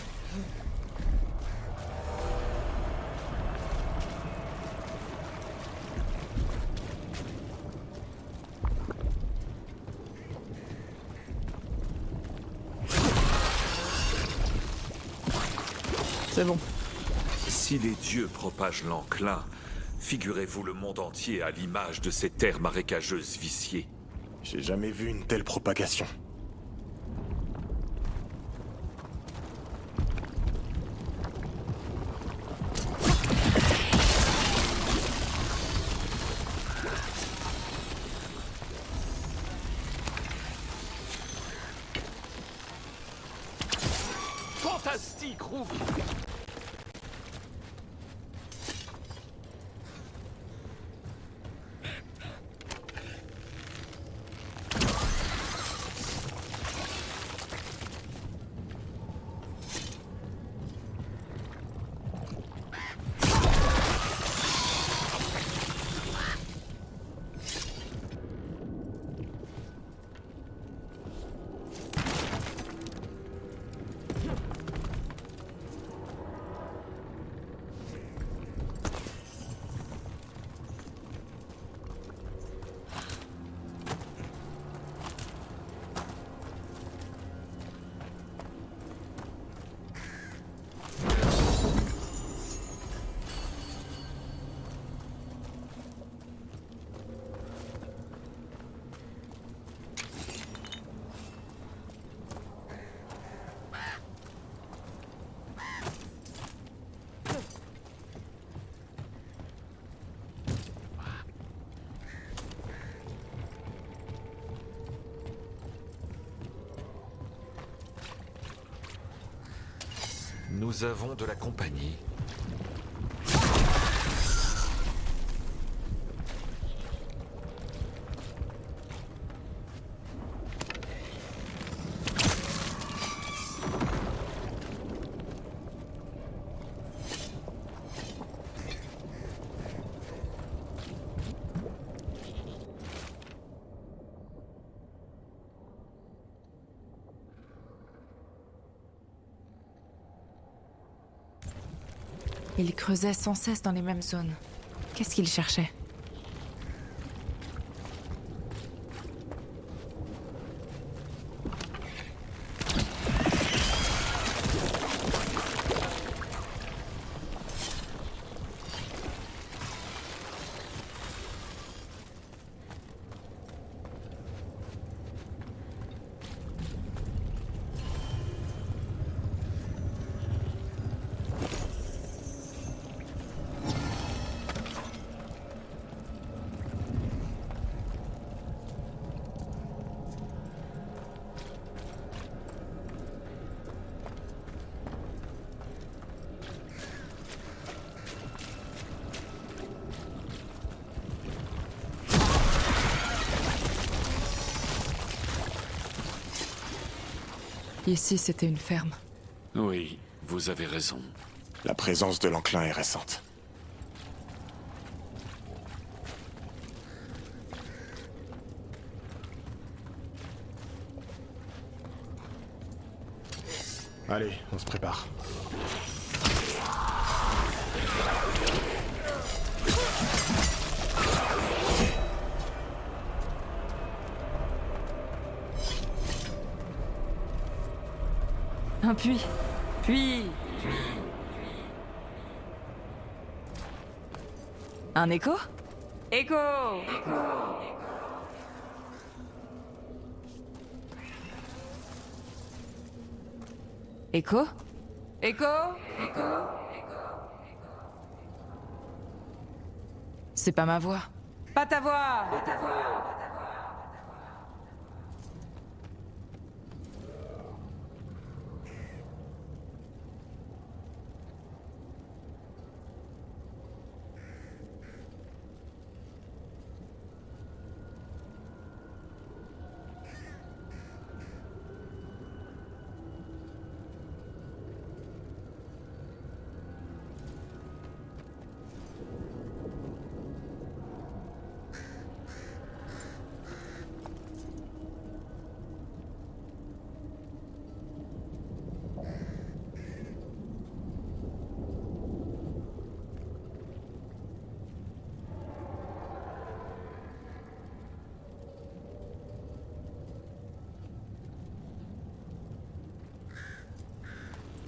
C'est bon. Si les dieux propagent l'enclin, figurez-vous le monde entier à l'image de ces terres marécageuses viciées. J'ai jamais vu une telle propagation. Fantastique, Rook! Nous avons de la compagnie. Il creusait sans cesse dans les mêmes zones. Qu'est-ce qu'il cherchait? Ici, c'était une ferme. Oui, vous avez raison. La présence de l'enclin est récente. Allez, on se prépare. Un puits. Puits. Un écho? Écho. Écho? Écho? C'est pas ma voix. Pas ta voix!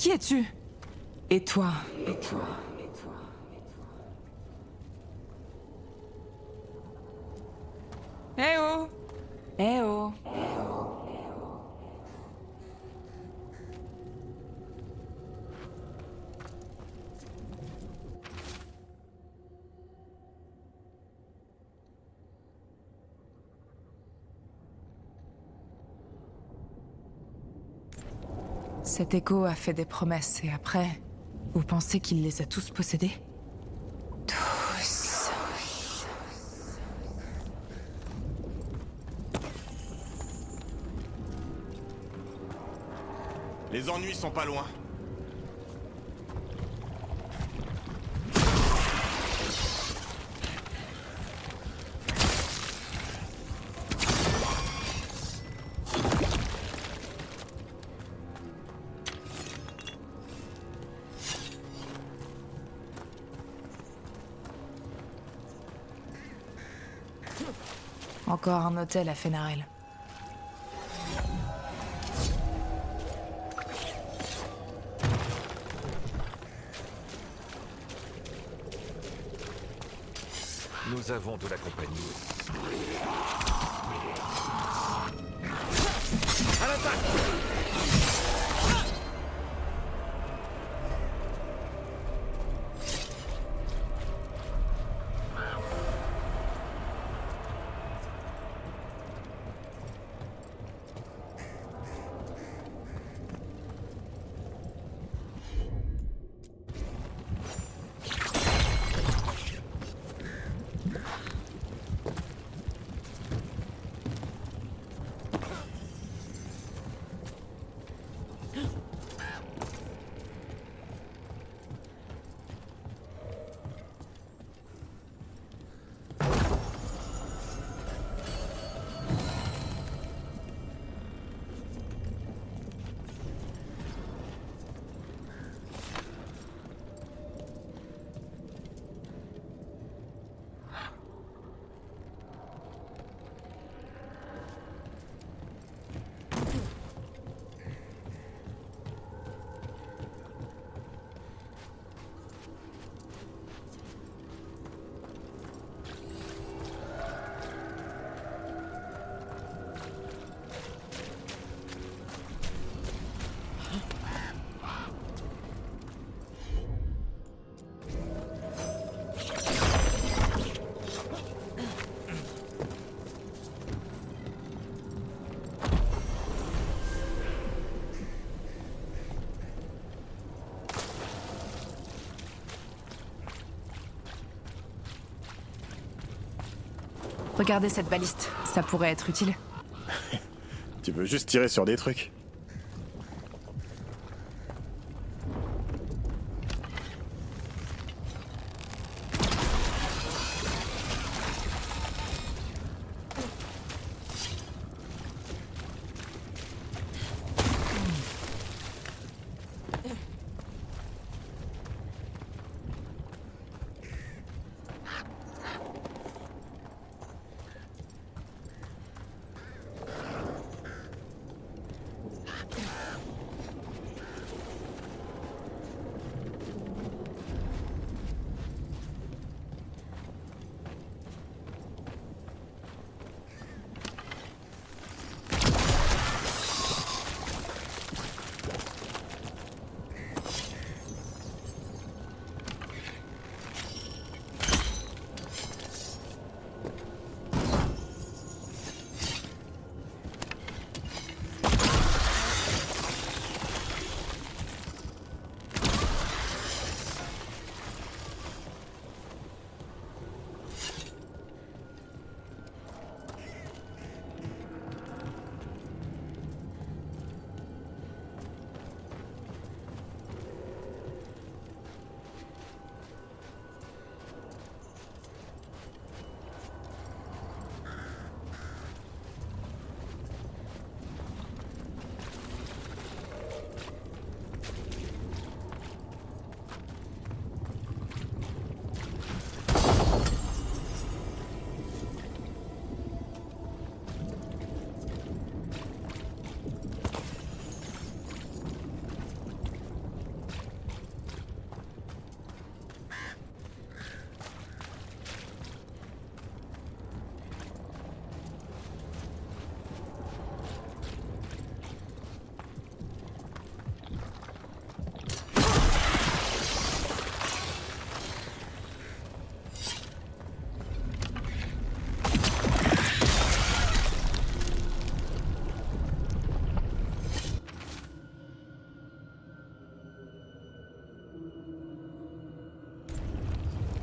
Qui es-tu? Et toi? Eh oh! Eh oh! Cet écho a fait des promesses et après, vous pensez qu'il les a tous possédés? Tous. Les ennuis sont pas loin. Encore un hôtel à Fenarel. Nous avons de la compagnie. À l'attaque! Regardez cette baliste, ça pourrait être utile. Tu veux juste tirer sur des trucs?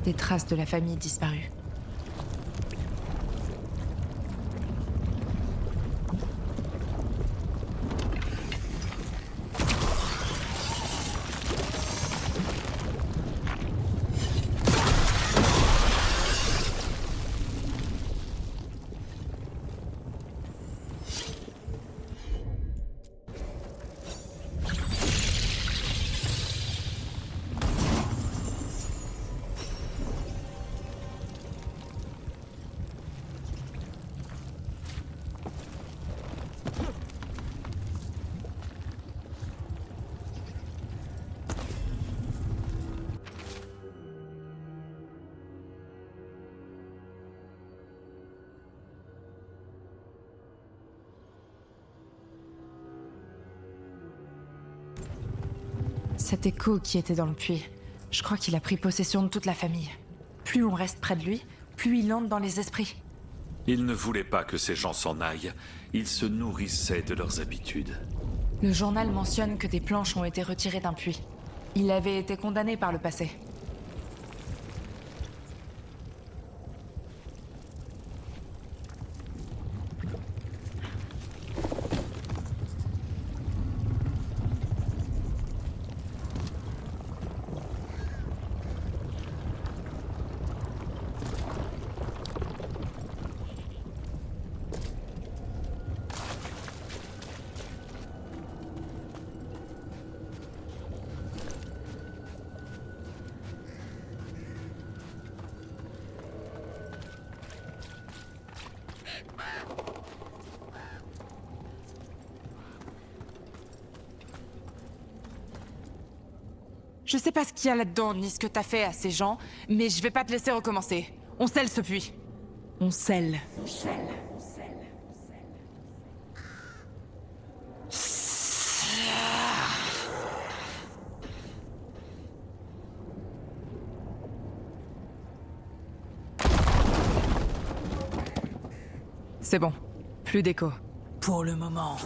Des traces de la famille disparue. Cet écho qui était dans le puits, je crois qu'il a pris possession de toute la famille. Plus on reste près de lui, plus il entre dans les esprits. Il ne voulait pas que ces gens s'en aillent. Ils se nourrissaient de leurs habitudes. Le journal mentionne que des planches ont été retirées d'un puits. Il avait été condamné par le passé. Je sais pas ce qu'il y a là-dedans, ni ce que t'as fait à ces gens, mais je vais pas te laisser recommencer. On scelle ce puits. On scelle. C'est bon. Plus d'écho. Pour le moment.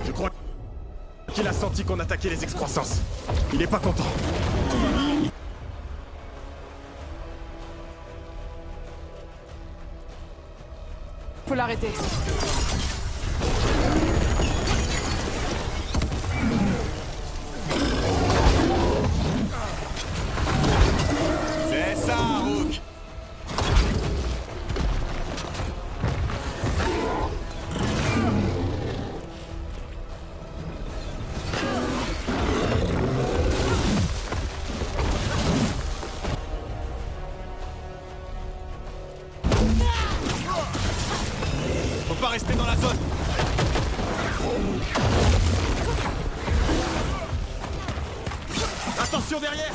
Je crois qu'il a senti qu'on attaquait les excroissances. Il est pas content. Faut l'arrêter. C'est ça, Rook. Faut pas rester dans la zone. Attention derrière.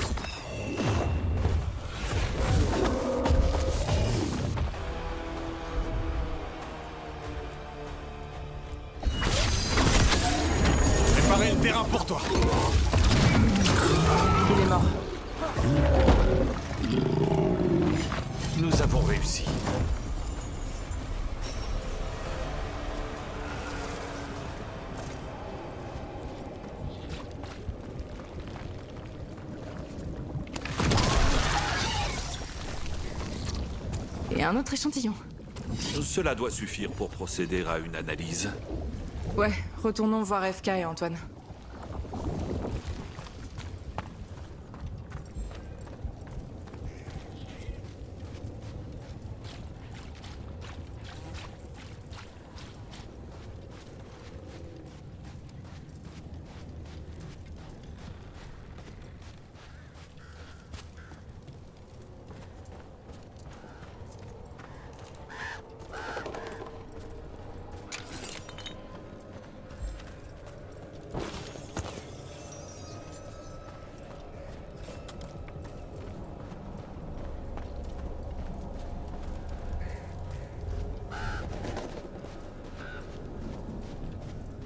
Préparez le terrain pour toi. Il est mort. Nous avons réussi. Et un autre échantillon. Cela doit suffire pour procéder à une analyse. Ouais, retournons voir FK et Antoine.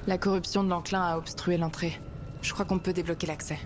La corruption de l'enclin a obstrué l'entrée. Je crois qu'on peut débloquer l'accès.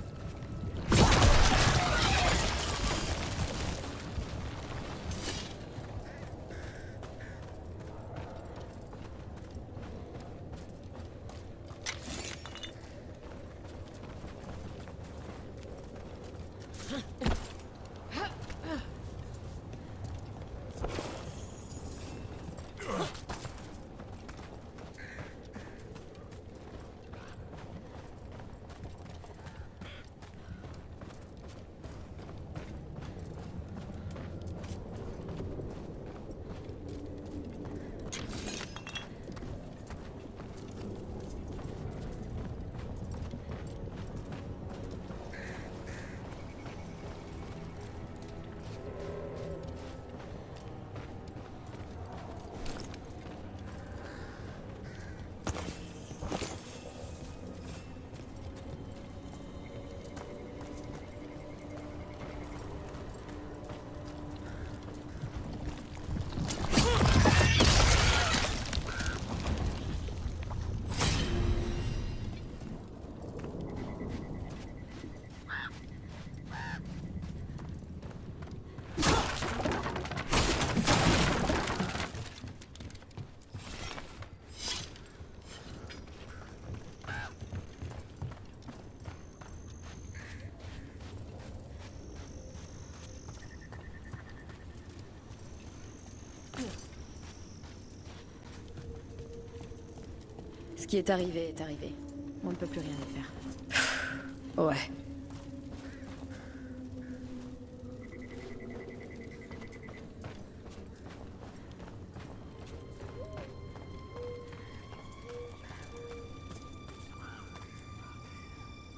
Ce qui est arrivé est arrivé. On ne peut plus rien y faire. Ouais.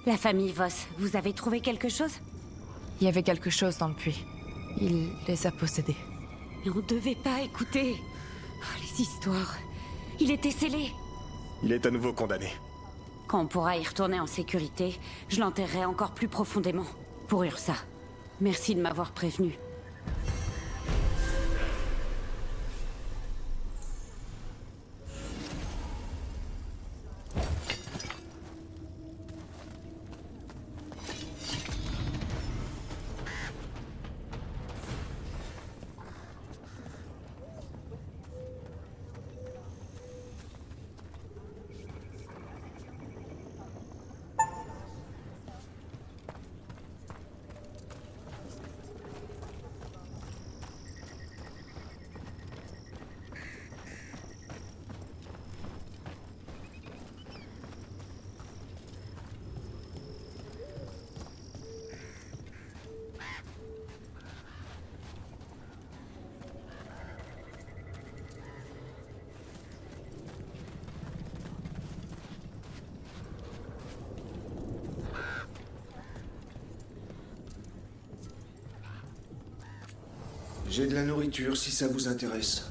La famille Voss, vous avez trouvé quelque chose? Il y avait quelque chose dans le puits. Il les a possédés. Mais on devait pas écouter. Oh, les histoires. Il était scellé. Il est à nouveau condamné. Quand on pourra y retourner en sécurité, je l'enterrerai encore plus profondément. Pour Ursa. Merci de m'avoir prévenu. J'ai de la nourriture si ça vous intéresse.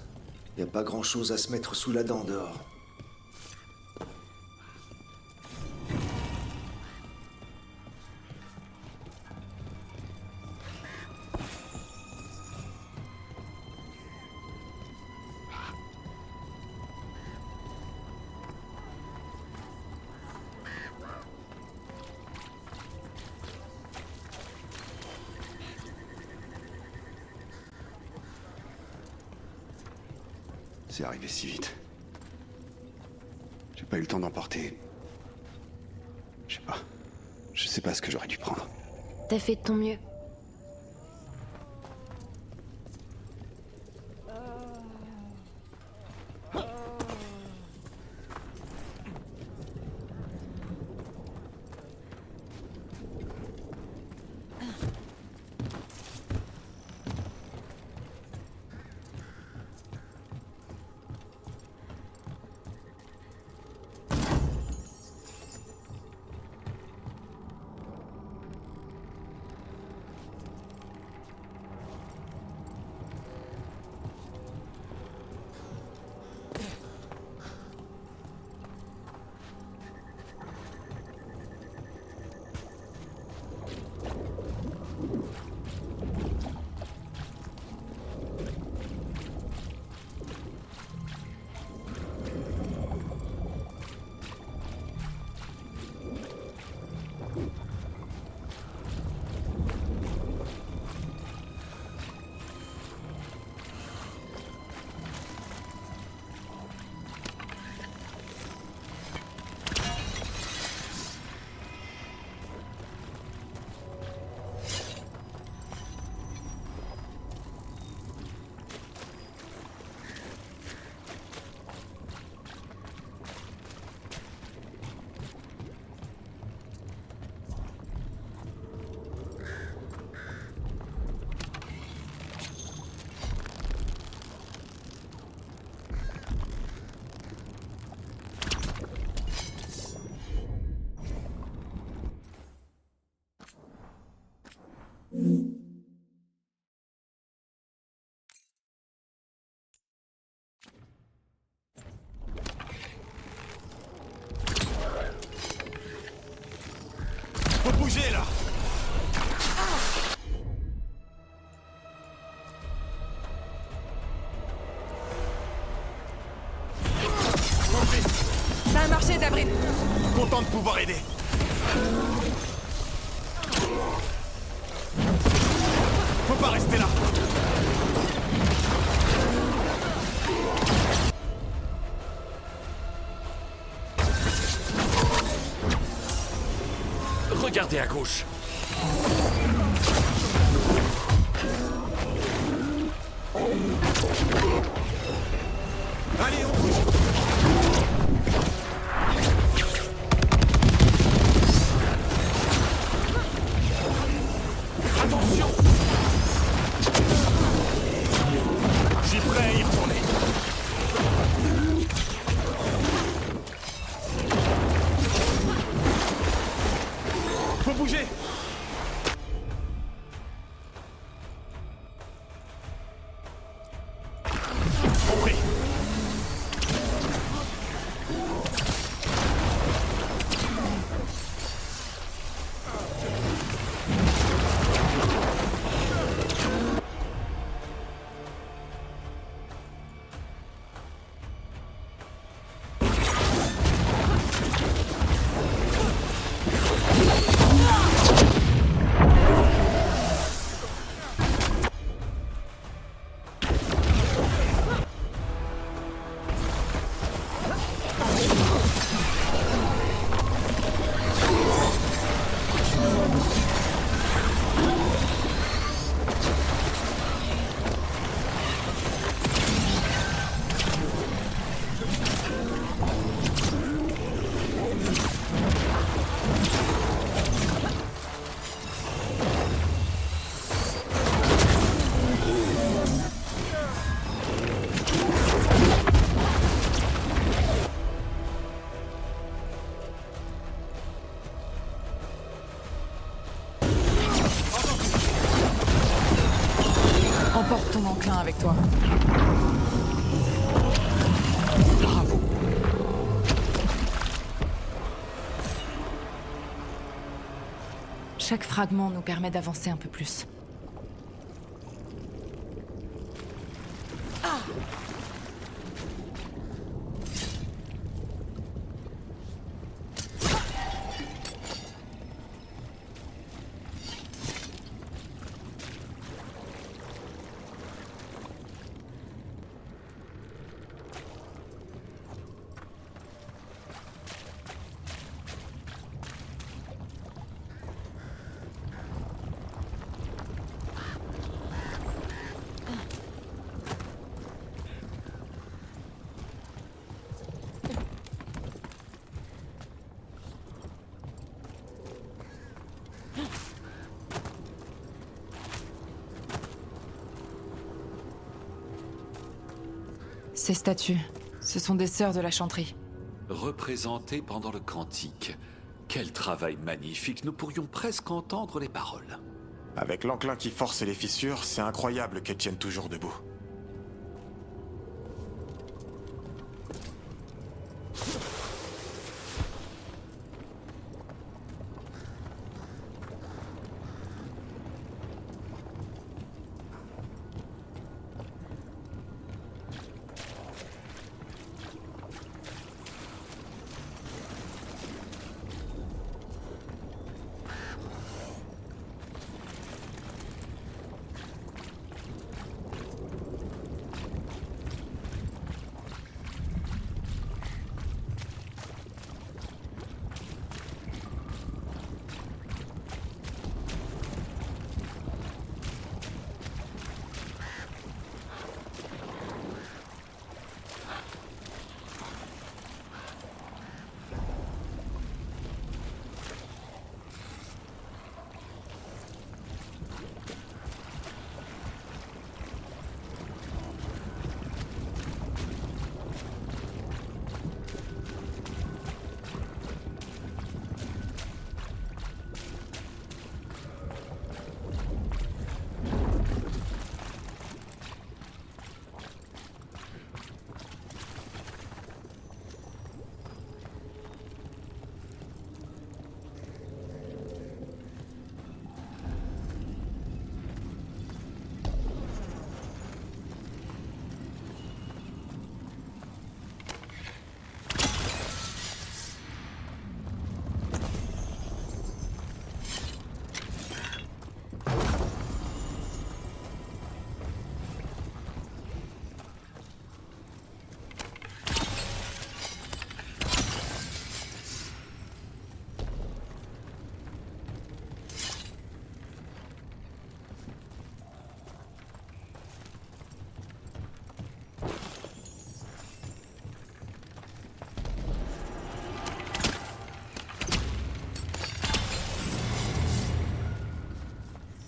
Y a pas grand-chose à se mettre sous la dent dehors. C'est arrivé si vite. J'ai pas eu le temps d'emporter. Je sais pas ce que j'aurais dû prendre. T'as fait de ton mieux. Content de pouvoir aider. Faut pas rester là. Regardez à gauche. Allez, on bouge. Attention. Je suis prêt à y retourner. Faut bouger. Compris. Emporte ton enclin avec toi. Bravo. Chaque fragment nous permet d'avancer un peu plus. Ces statues, ce sont des sœurs de la chanterie. Représentées pendant le cantique. Quel travail magnifique, nous pourrions presque entendre les paroles. Avec l'enclin qui force les fissures, c'est incroyable qu'elles tiennent toujours debout.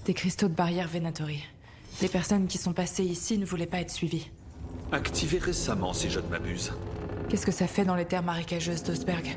Des cristaux de barrière Venatori. Les personnes qui sont passées ici ne voulaient pas être suivies. Activé récemment, si je ne m'abuse. Qu'est-ce que ça fait dans les terres marécageuses d'Osberg?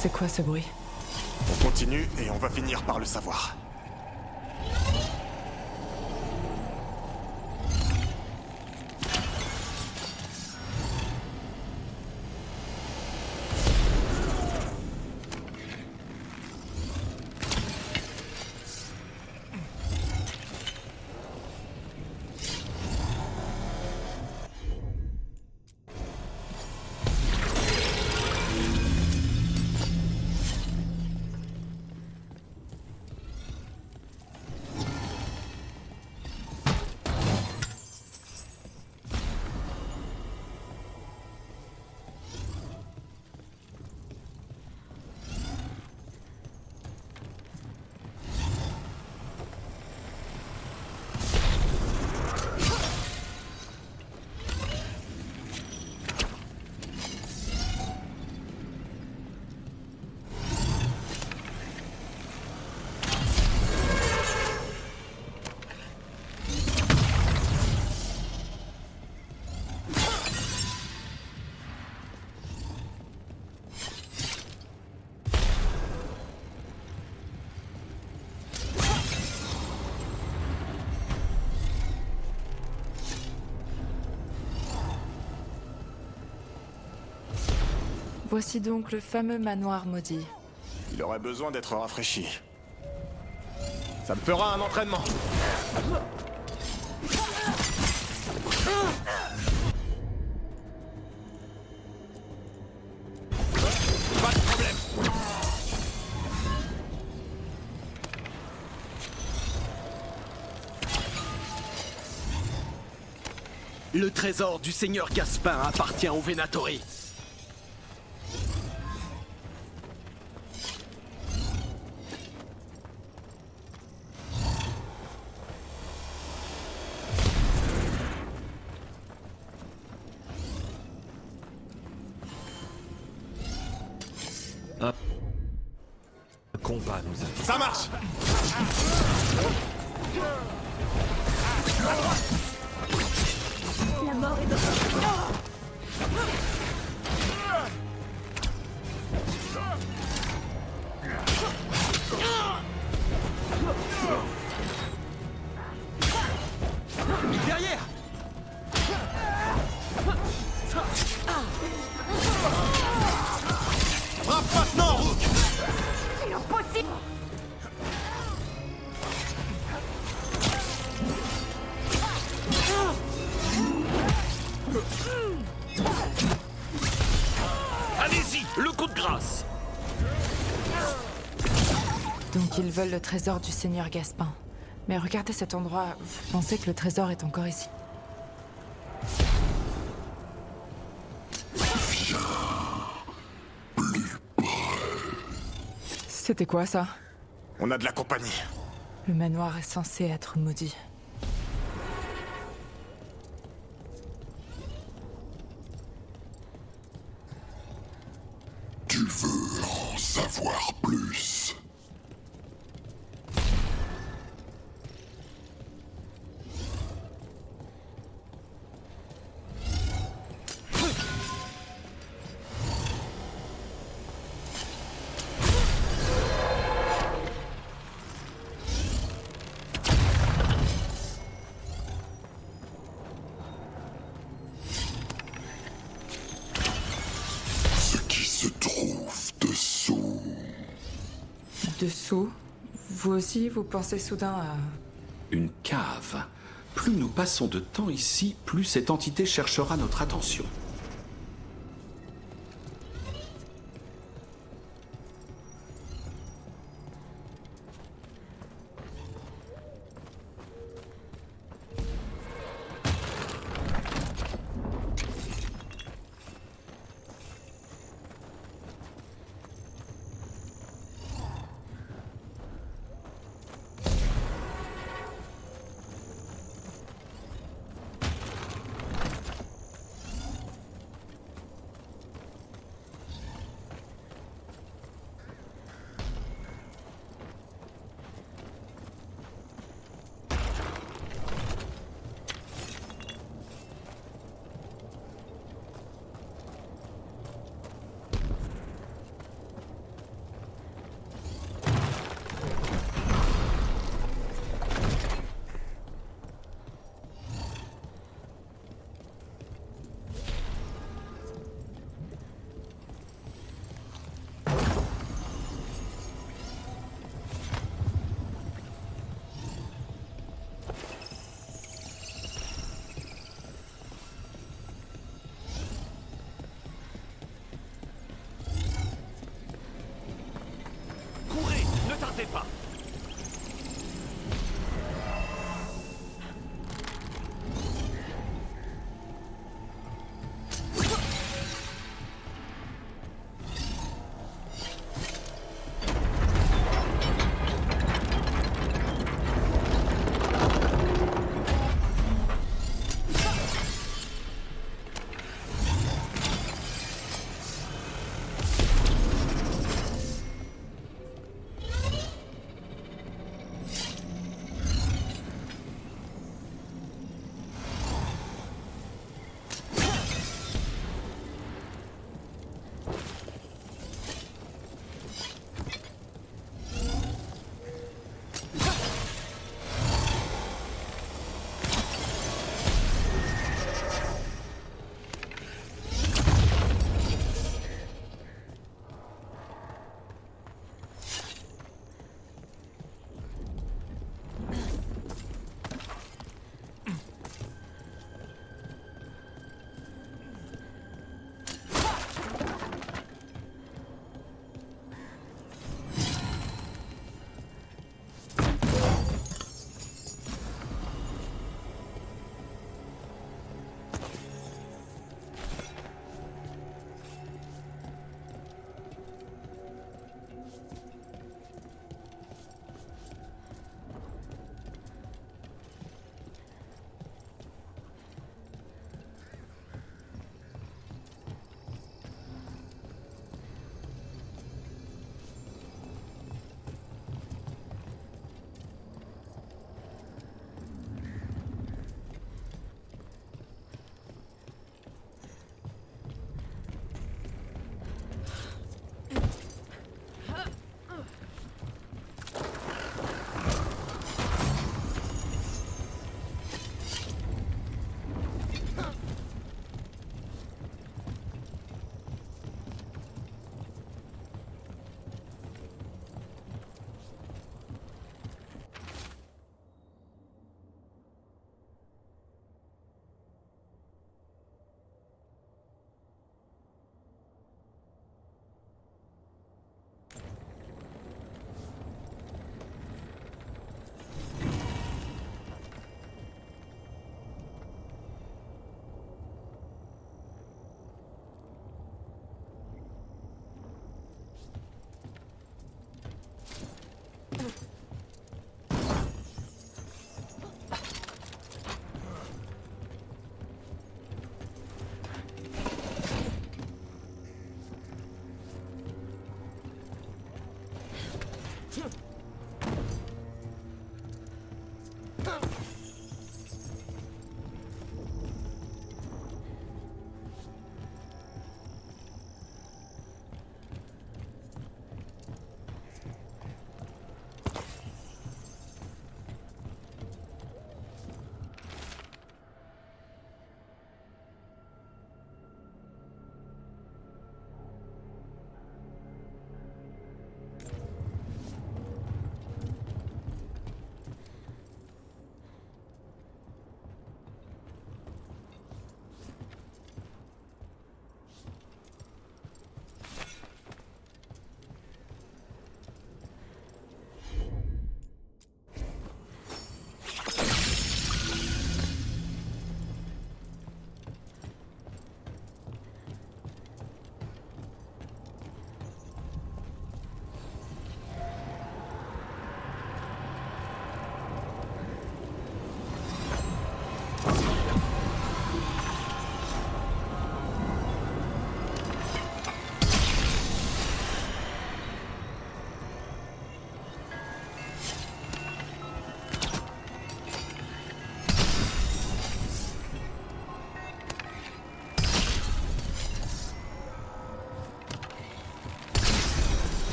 C'est quoi ce bruit? On continue et on va finir par le savoir. Voici donc le fameux manoir maudit. Il aurait besoin d'être rafraîchi. Ça me fera un entraînement. Pas de problème. Le trésor du seigneur Gaspin appartient aux Venatori. Un combat nous a... Ça marche! La mort est dans... Derrière! Frappe maintenant, Rook! C'est impossible! Allez-y, le coup de grâce! Donc ils veulent le trésor du seigneur Gaspin. Mais regardez cet endroit. Vous pensez que le trésor est encore ici? C'était quoi ça? On a de la compagnie. Le manoir est censé être maudit. Tu veux en savoir plus? Dessous, vous aussi, vous pensez soudain à... Une cave. Plus nous passons de temps ici, plus cette entité cherchera notre attention.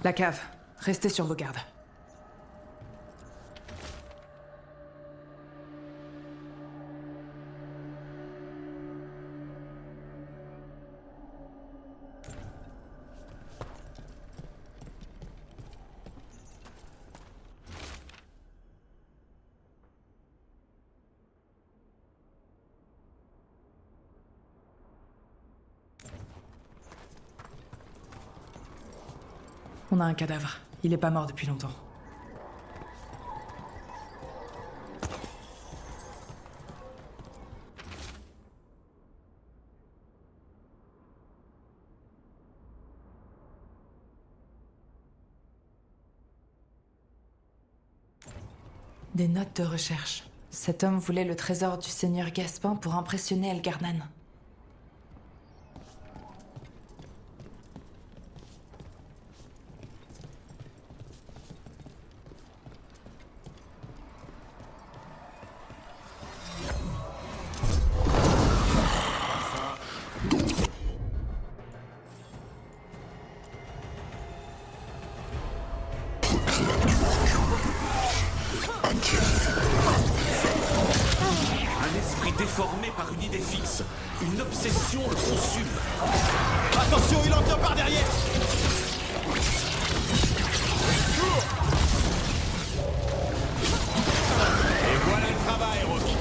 La cave. Restez sur vos gardes. On a un cadavre. Il est pas mort depuis longtemps. Des notes de recherche. Cet homme voulait le trésor du seigneur Gaspin pour impressionner Elgarnan. Un esprit déformé par une idée fixe. Une obsession le consume. Attention, il en vient par derrière. Et voilà le travail, Rocky.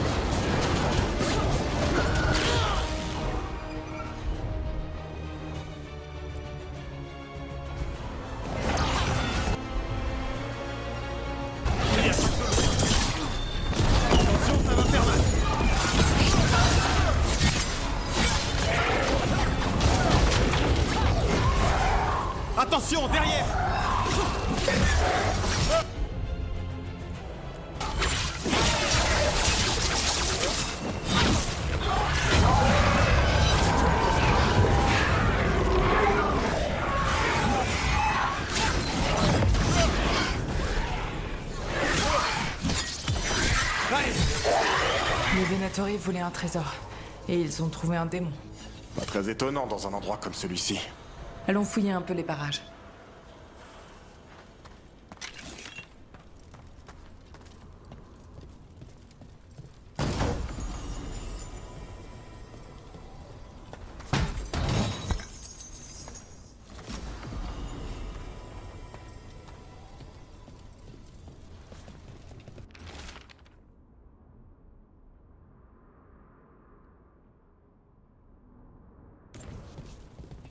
Attention, ça va faire mal. Attention, derrière. Les Venatori voulaient un trésor. Et ils ont trouvé un démon. Pas très étonnant dans un endroit comme celui-ci. Allons fouiller un peu les parages.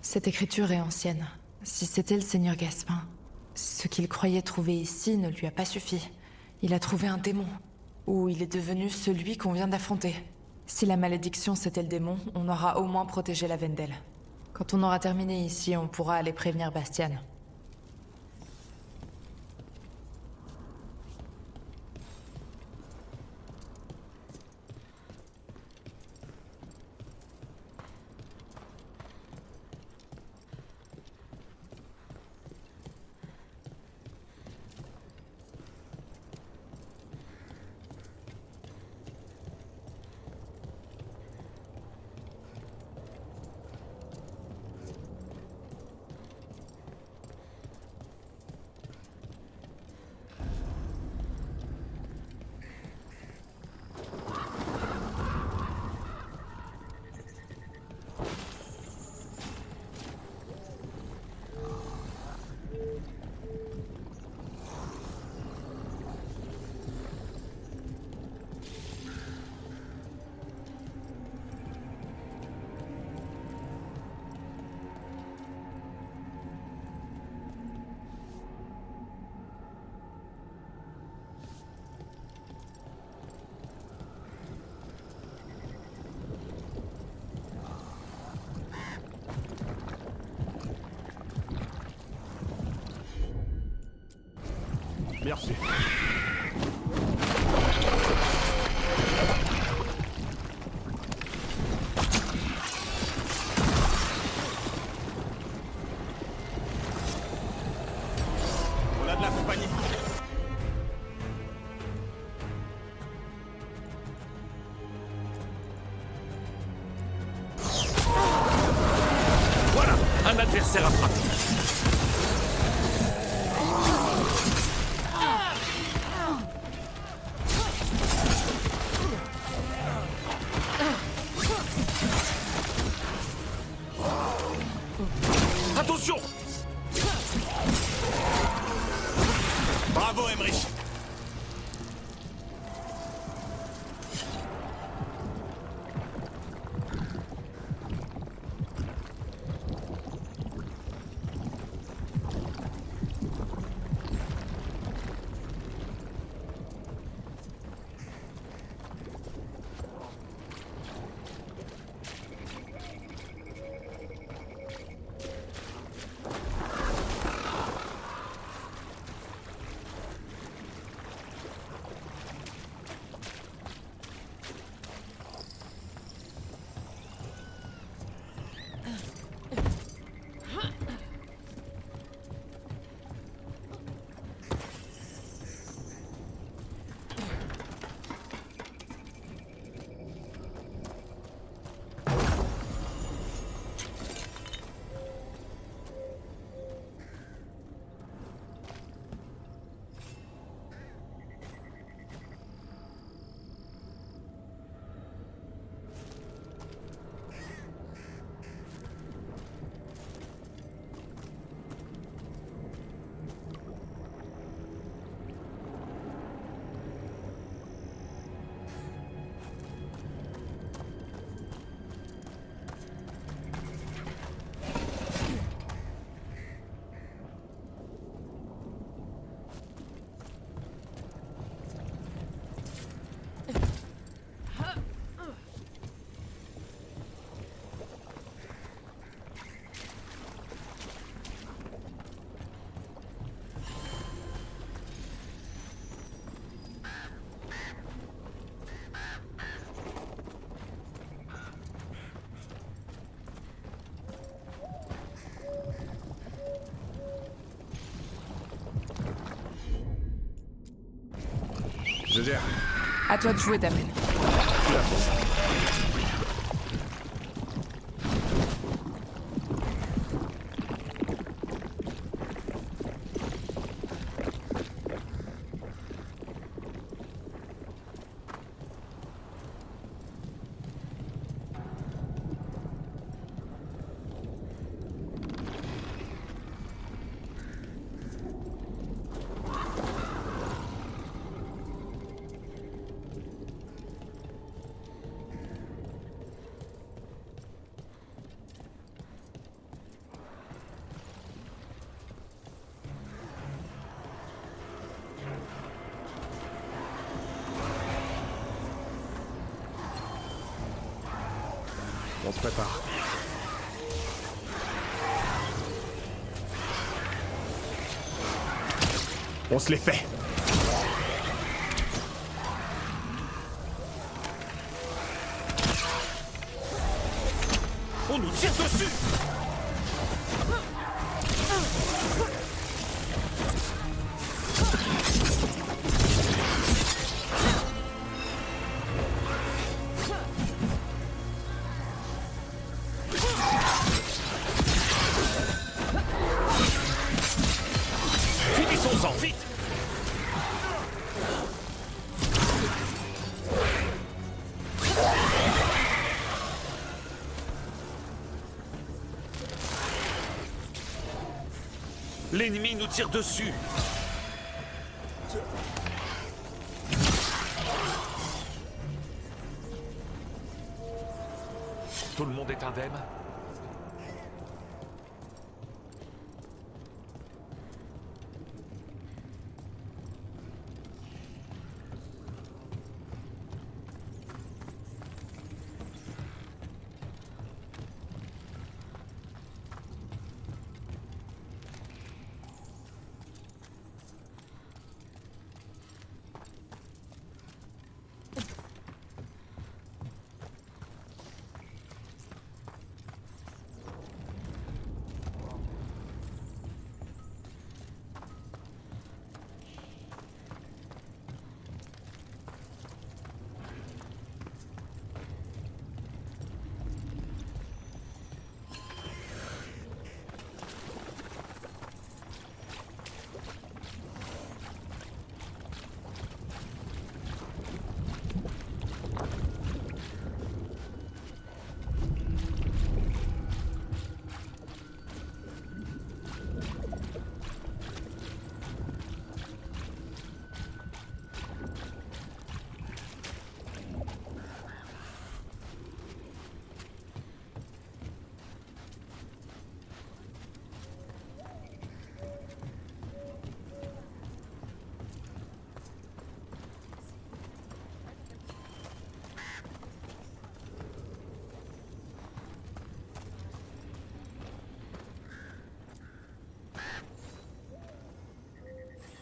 Cette écriture est ancienne. Si c'était le seigneur Gaspin, ce qu'il croyait trouver ici ne lui a pas suffi. Il a trouvé un démon, ou il est devenu celui qu'on vient d'affronter. Si la malédiction c'était le démon, on aura au moins protégé la Vendel. Quand on aura terminé ici, on pourra aller prévenir Bastian. Merci. On a de la compagnie. Voilà, un adversaire à frapper. Bravo, Emmerich. Je gère. À toi de jouer, Damien. Je suis là pour ça. On se prépare. On se les fait. On nous tire dessus. Finissons-en, vite. L'ennemi nous tire dessus. Tout le monde est indemne?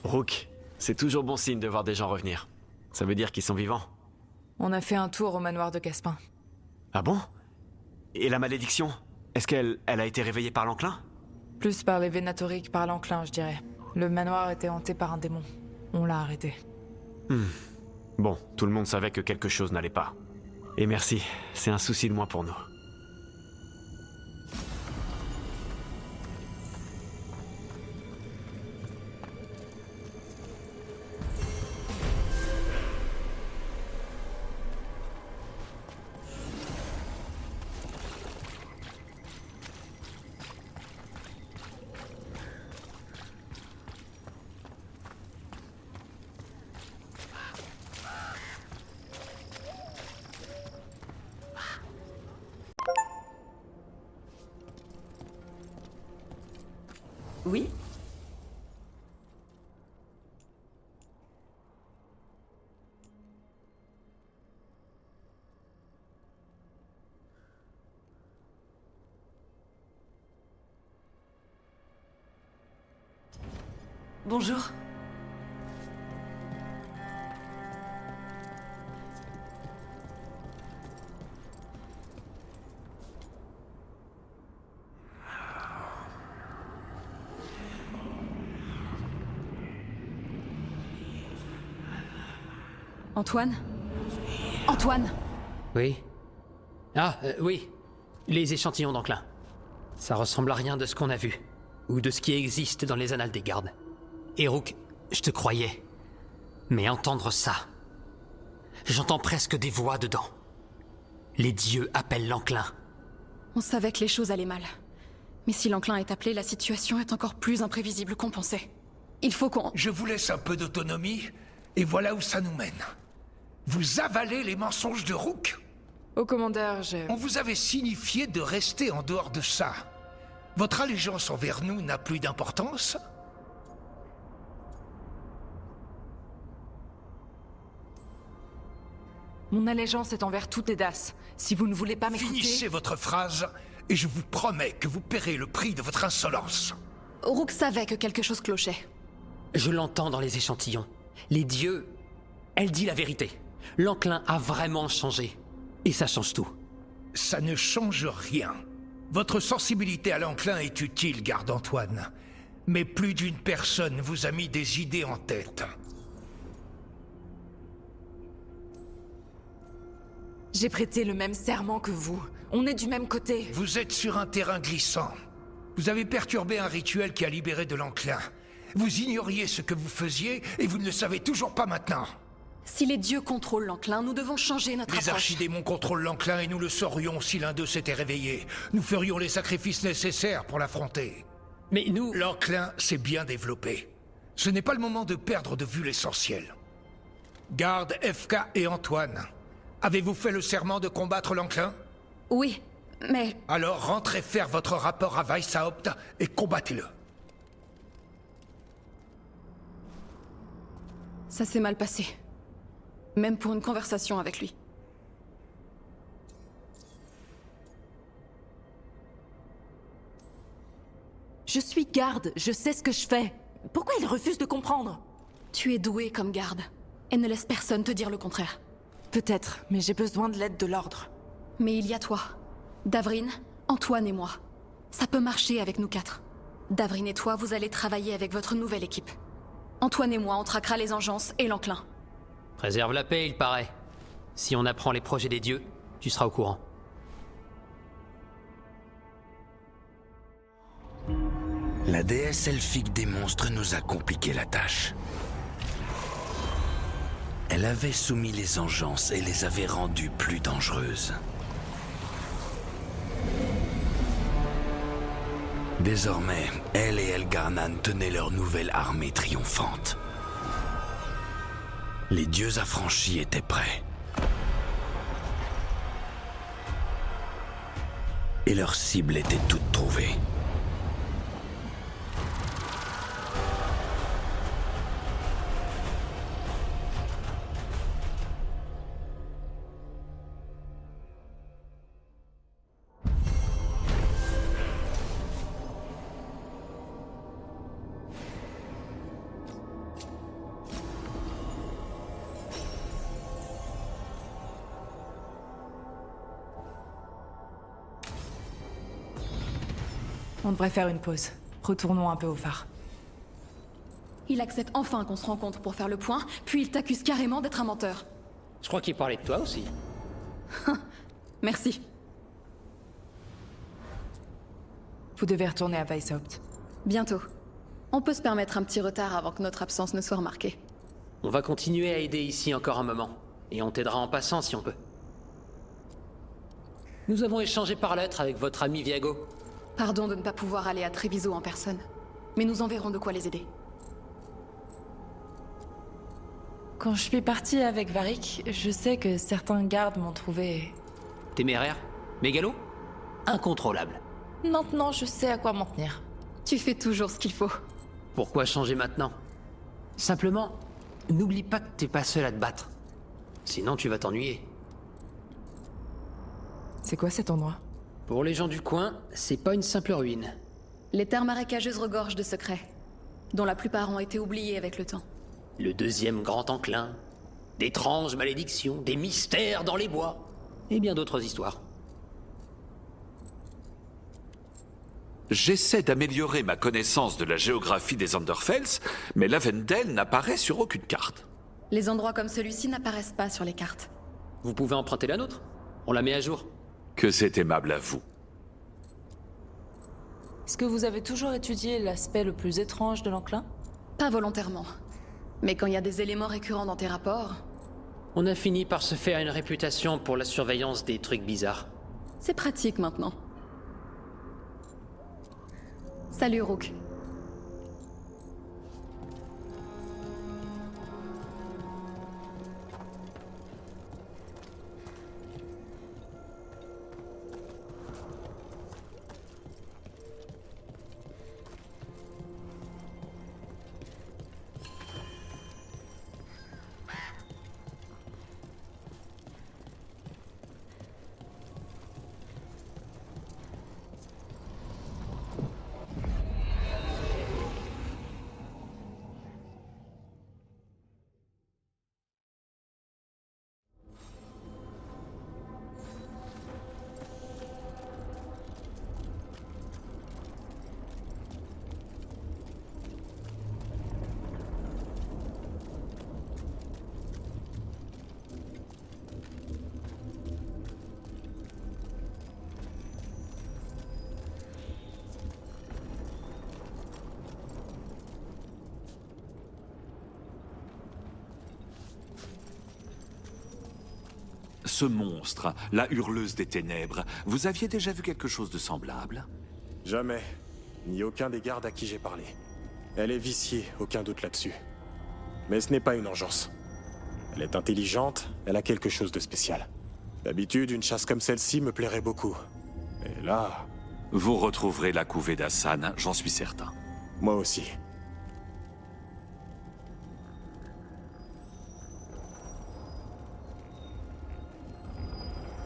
Rook, c'est toujours bon signe de voir des gens revenir. Ça veut dire qu'ils sont vivants. On a fait un tour au manoir de Gaspin. Ah bon? Et la malédiction? Est-ce qu'elle a été réveillée par l'enclin? Plus par les Venatori que par l'enclin, je dirais. Le manoir était hanté par un démon. On l'a arrêté. Bon, tout le monde savait que quelque chose n'allait pas. Et merci, c'est un souci de moins pour nous. Oui? Bonjour. Antoine? Antoine! Oui. Oui. Les échantillons d'enclin. Ça ressemble à rien de ce qu'on a vu. Ou de ce qui existe dans les annales des gardes. Et Rook, je te croyais. Mais entendre ça... J'entends presque des voix dedans. Les dieux appellent l'enclin. On savait que les choses allaient mal. Mais si l'enclin est appelé, la situation est encore plus imprévisible qu'on pensait. Il faut qu'on... Je vous laisse un peu d'autonomie, et voilà où ça nous mène. Vous avalez les mensonges de Rook. Au commandeur, On vous avait signifié de rester en dehors de ça. Votre allégeance envers nous n'a plus d'importance? Mon allégeance est envers tout Edas. Si vous ne voulez pas m'écouter... Finissez votre phrase, et je vous promets que vous paierez le prix de votre insolence. Rook savait que quelque chose clochait. Je l'entends dans les échantillons. Les dieux... Elle dit la vérité. L'enclin a vraiment changé. Et ça change tout. Ça ne change rien. Votre sensibilité à l'enclin est utile, garde Antoine. Mais plus d'une personne vous a mis des idées en tête. J'ai prêté le même serment que vous. On est du même côté. Vous êtes sur un terrain glissant. Vous avez perturbé un rituel qui a libéré de l'enclin. Vous ignoriez ce que vous faisiez et vous ne le savez toujours pas maintenant. Si les dieux contrôlent l'enclin, nous devons changer notre approche. Les archidémons contrôlent l'enclin et nous le saurions si l'un d'eux s'était réveillé. Nous ferions les sacrifices nécessaires pour l'affronter. Mais nous... L'enclin s'est bien développé. Ce n'est pas le moment de perdre de vue l'essentiel. Garde, FK et Antoine, avez-vous fait le serment de combattre l'enclin? Oui, mais... Alors rentrez faire votre rapport à Weishaupt et combattez-le. Ça s'est mal passé. Même pour une conversation avec lui. Je suis garde, je sais ce que je fais. Pourquoi il refuse de comprendre? Tu es doué comme garde, et ne laisse personne te dire le contraire. Peut-être, mais j'ai besoin de l'aide de l'ordre. Mais il y a toi, Davrine, Antoine et moi. Ça peut marcher avec nous quatre. Davrine et toi, vous allez travailler avec votre nouvelle équipe. Antoine et moi, on traquera les engences et l'enclin. Préserve la paix, il paraît. Si on apprend les projets des dieux, tu seras au courant. La déesse elfique des monstres nous a compliqué la tâche. Elle avait soumis les engences et les avait rendues plus dangereuses. Désormais, elle et Elgar'nan tenaient leur nouvelle armée triomphante. Les dieux affranchis étaient prêts. Et leur cible était toute trouvée. On devrait faire une pause. Retournons un peu au phare. Il accepte enfin qu'on se rencontre pour faire le point, puis il t'accuse carrément d'être un menteur. Je crois qu'il parlait de toi aussi. Merci. Vous devez retourner à Weishaupt. Bientôt. On peut se permettre un petit retard avant que notre absence ne soit remarquée. On va continuer à aider ici encore un moment. Et on t'aidera en passant si on peut. Nous avons échangé par lettre avec votre ami Viago. Pardon de ne pas pouvoir aller à Treviso en personne. Mais nous enverrons de quoi les aider. Quand je suis partie avec Varric, je sais que certains gardes m'ont trouvé... Téméraire? Mégalo? Incontrôlable. Maintenant, je sais à quoi m'en tenir. Tu fais toujours ce qu'il faut. Pourquoi changer maintenant? Simplement, n'oublie pas que t'es pas seul à te battre. Sinon, tu vas t'ennuyer. C'est quoi cet endroit? Pour les gens du coin, c'est pas une simple ruine. Les terres marécageuses regorgent de secrets, dont la plupart ont été oubliés avec le temps. Le deuxième grand enclin, d'étranges malédictions, des mystères dans les bois, et bien d'autres histoires. J'essaie d'améliorer ma connaissance de la géographie des Anderfels, mais Lavendel n'apparaît sur aucune carte. Les endroits comme celui-ci n'apparaissent pas sur les cartes. Vous pouvez emprunter la nôtre? On la met à jour. Que c'est aimable à vous. Est-ce que vous avez toujours étudié l'aspect le plus étrange de l'enclin? Pas volontairement. Mais quand il y a des éléments récurrents dans tes rapports... On a fini par se faire une réputation pour la surveillance des trucs bizarres. C'est pratique maintenant. Salut, Rook. Ce monstre, la hurleuse des ténèbres, vous aviez déjà vu quelque chose de semblable? Jamais. Ni aucun des gardes à qui j'ai parlé. Elle est viciée, aucun doute là-dessus. Mais ce n'est pas une engeance. Elle est intelligente, elle a quelque chose de spécial. D'habitude, une chasse comme celle-ci me plairait beaucoup. Mais là... Vous retrouverez la couvée d'Hassan, j'en suis certain. Moi aussi.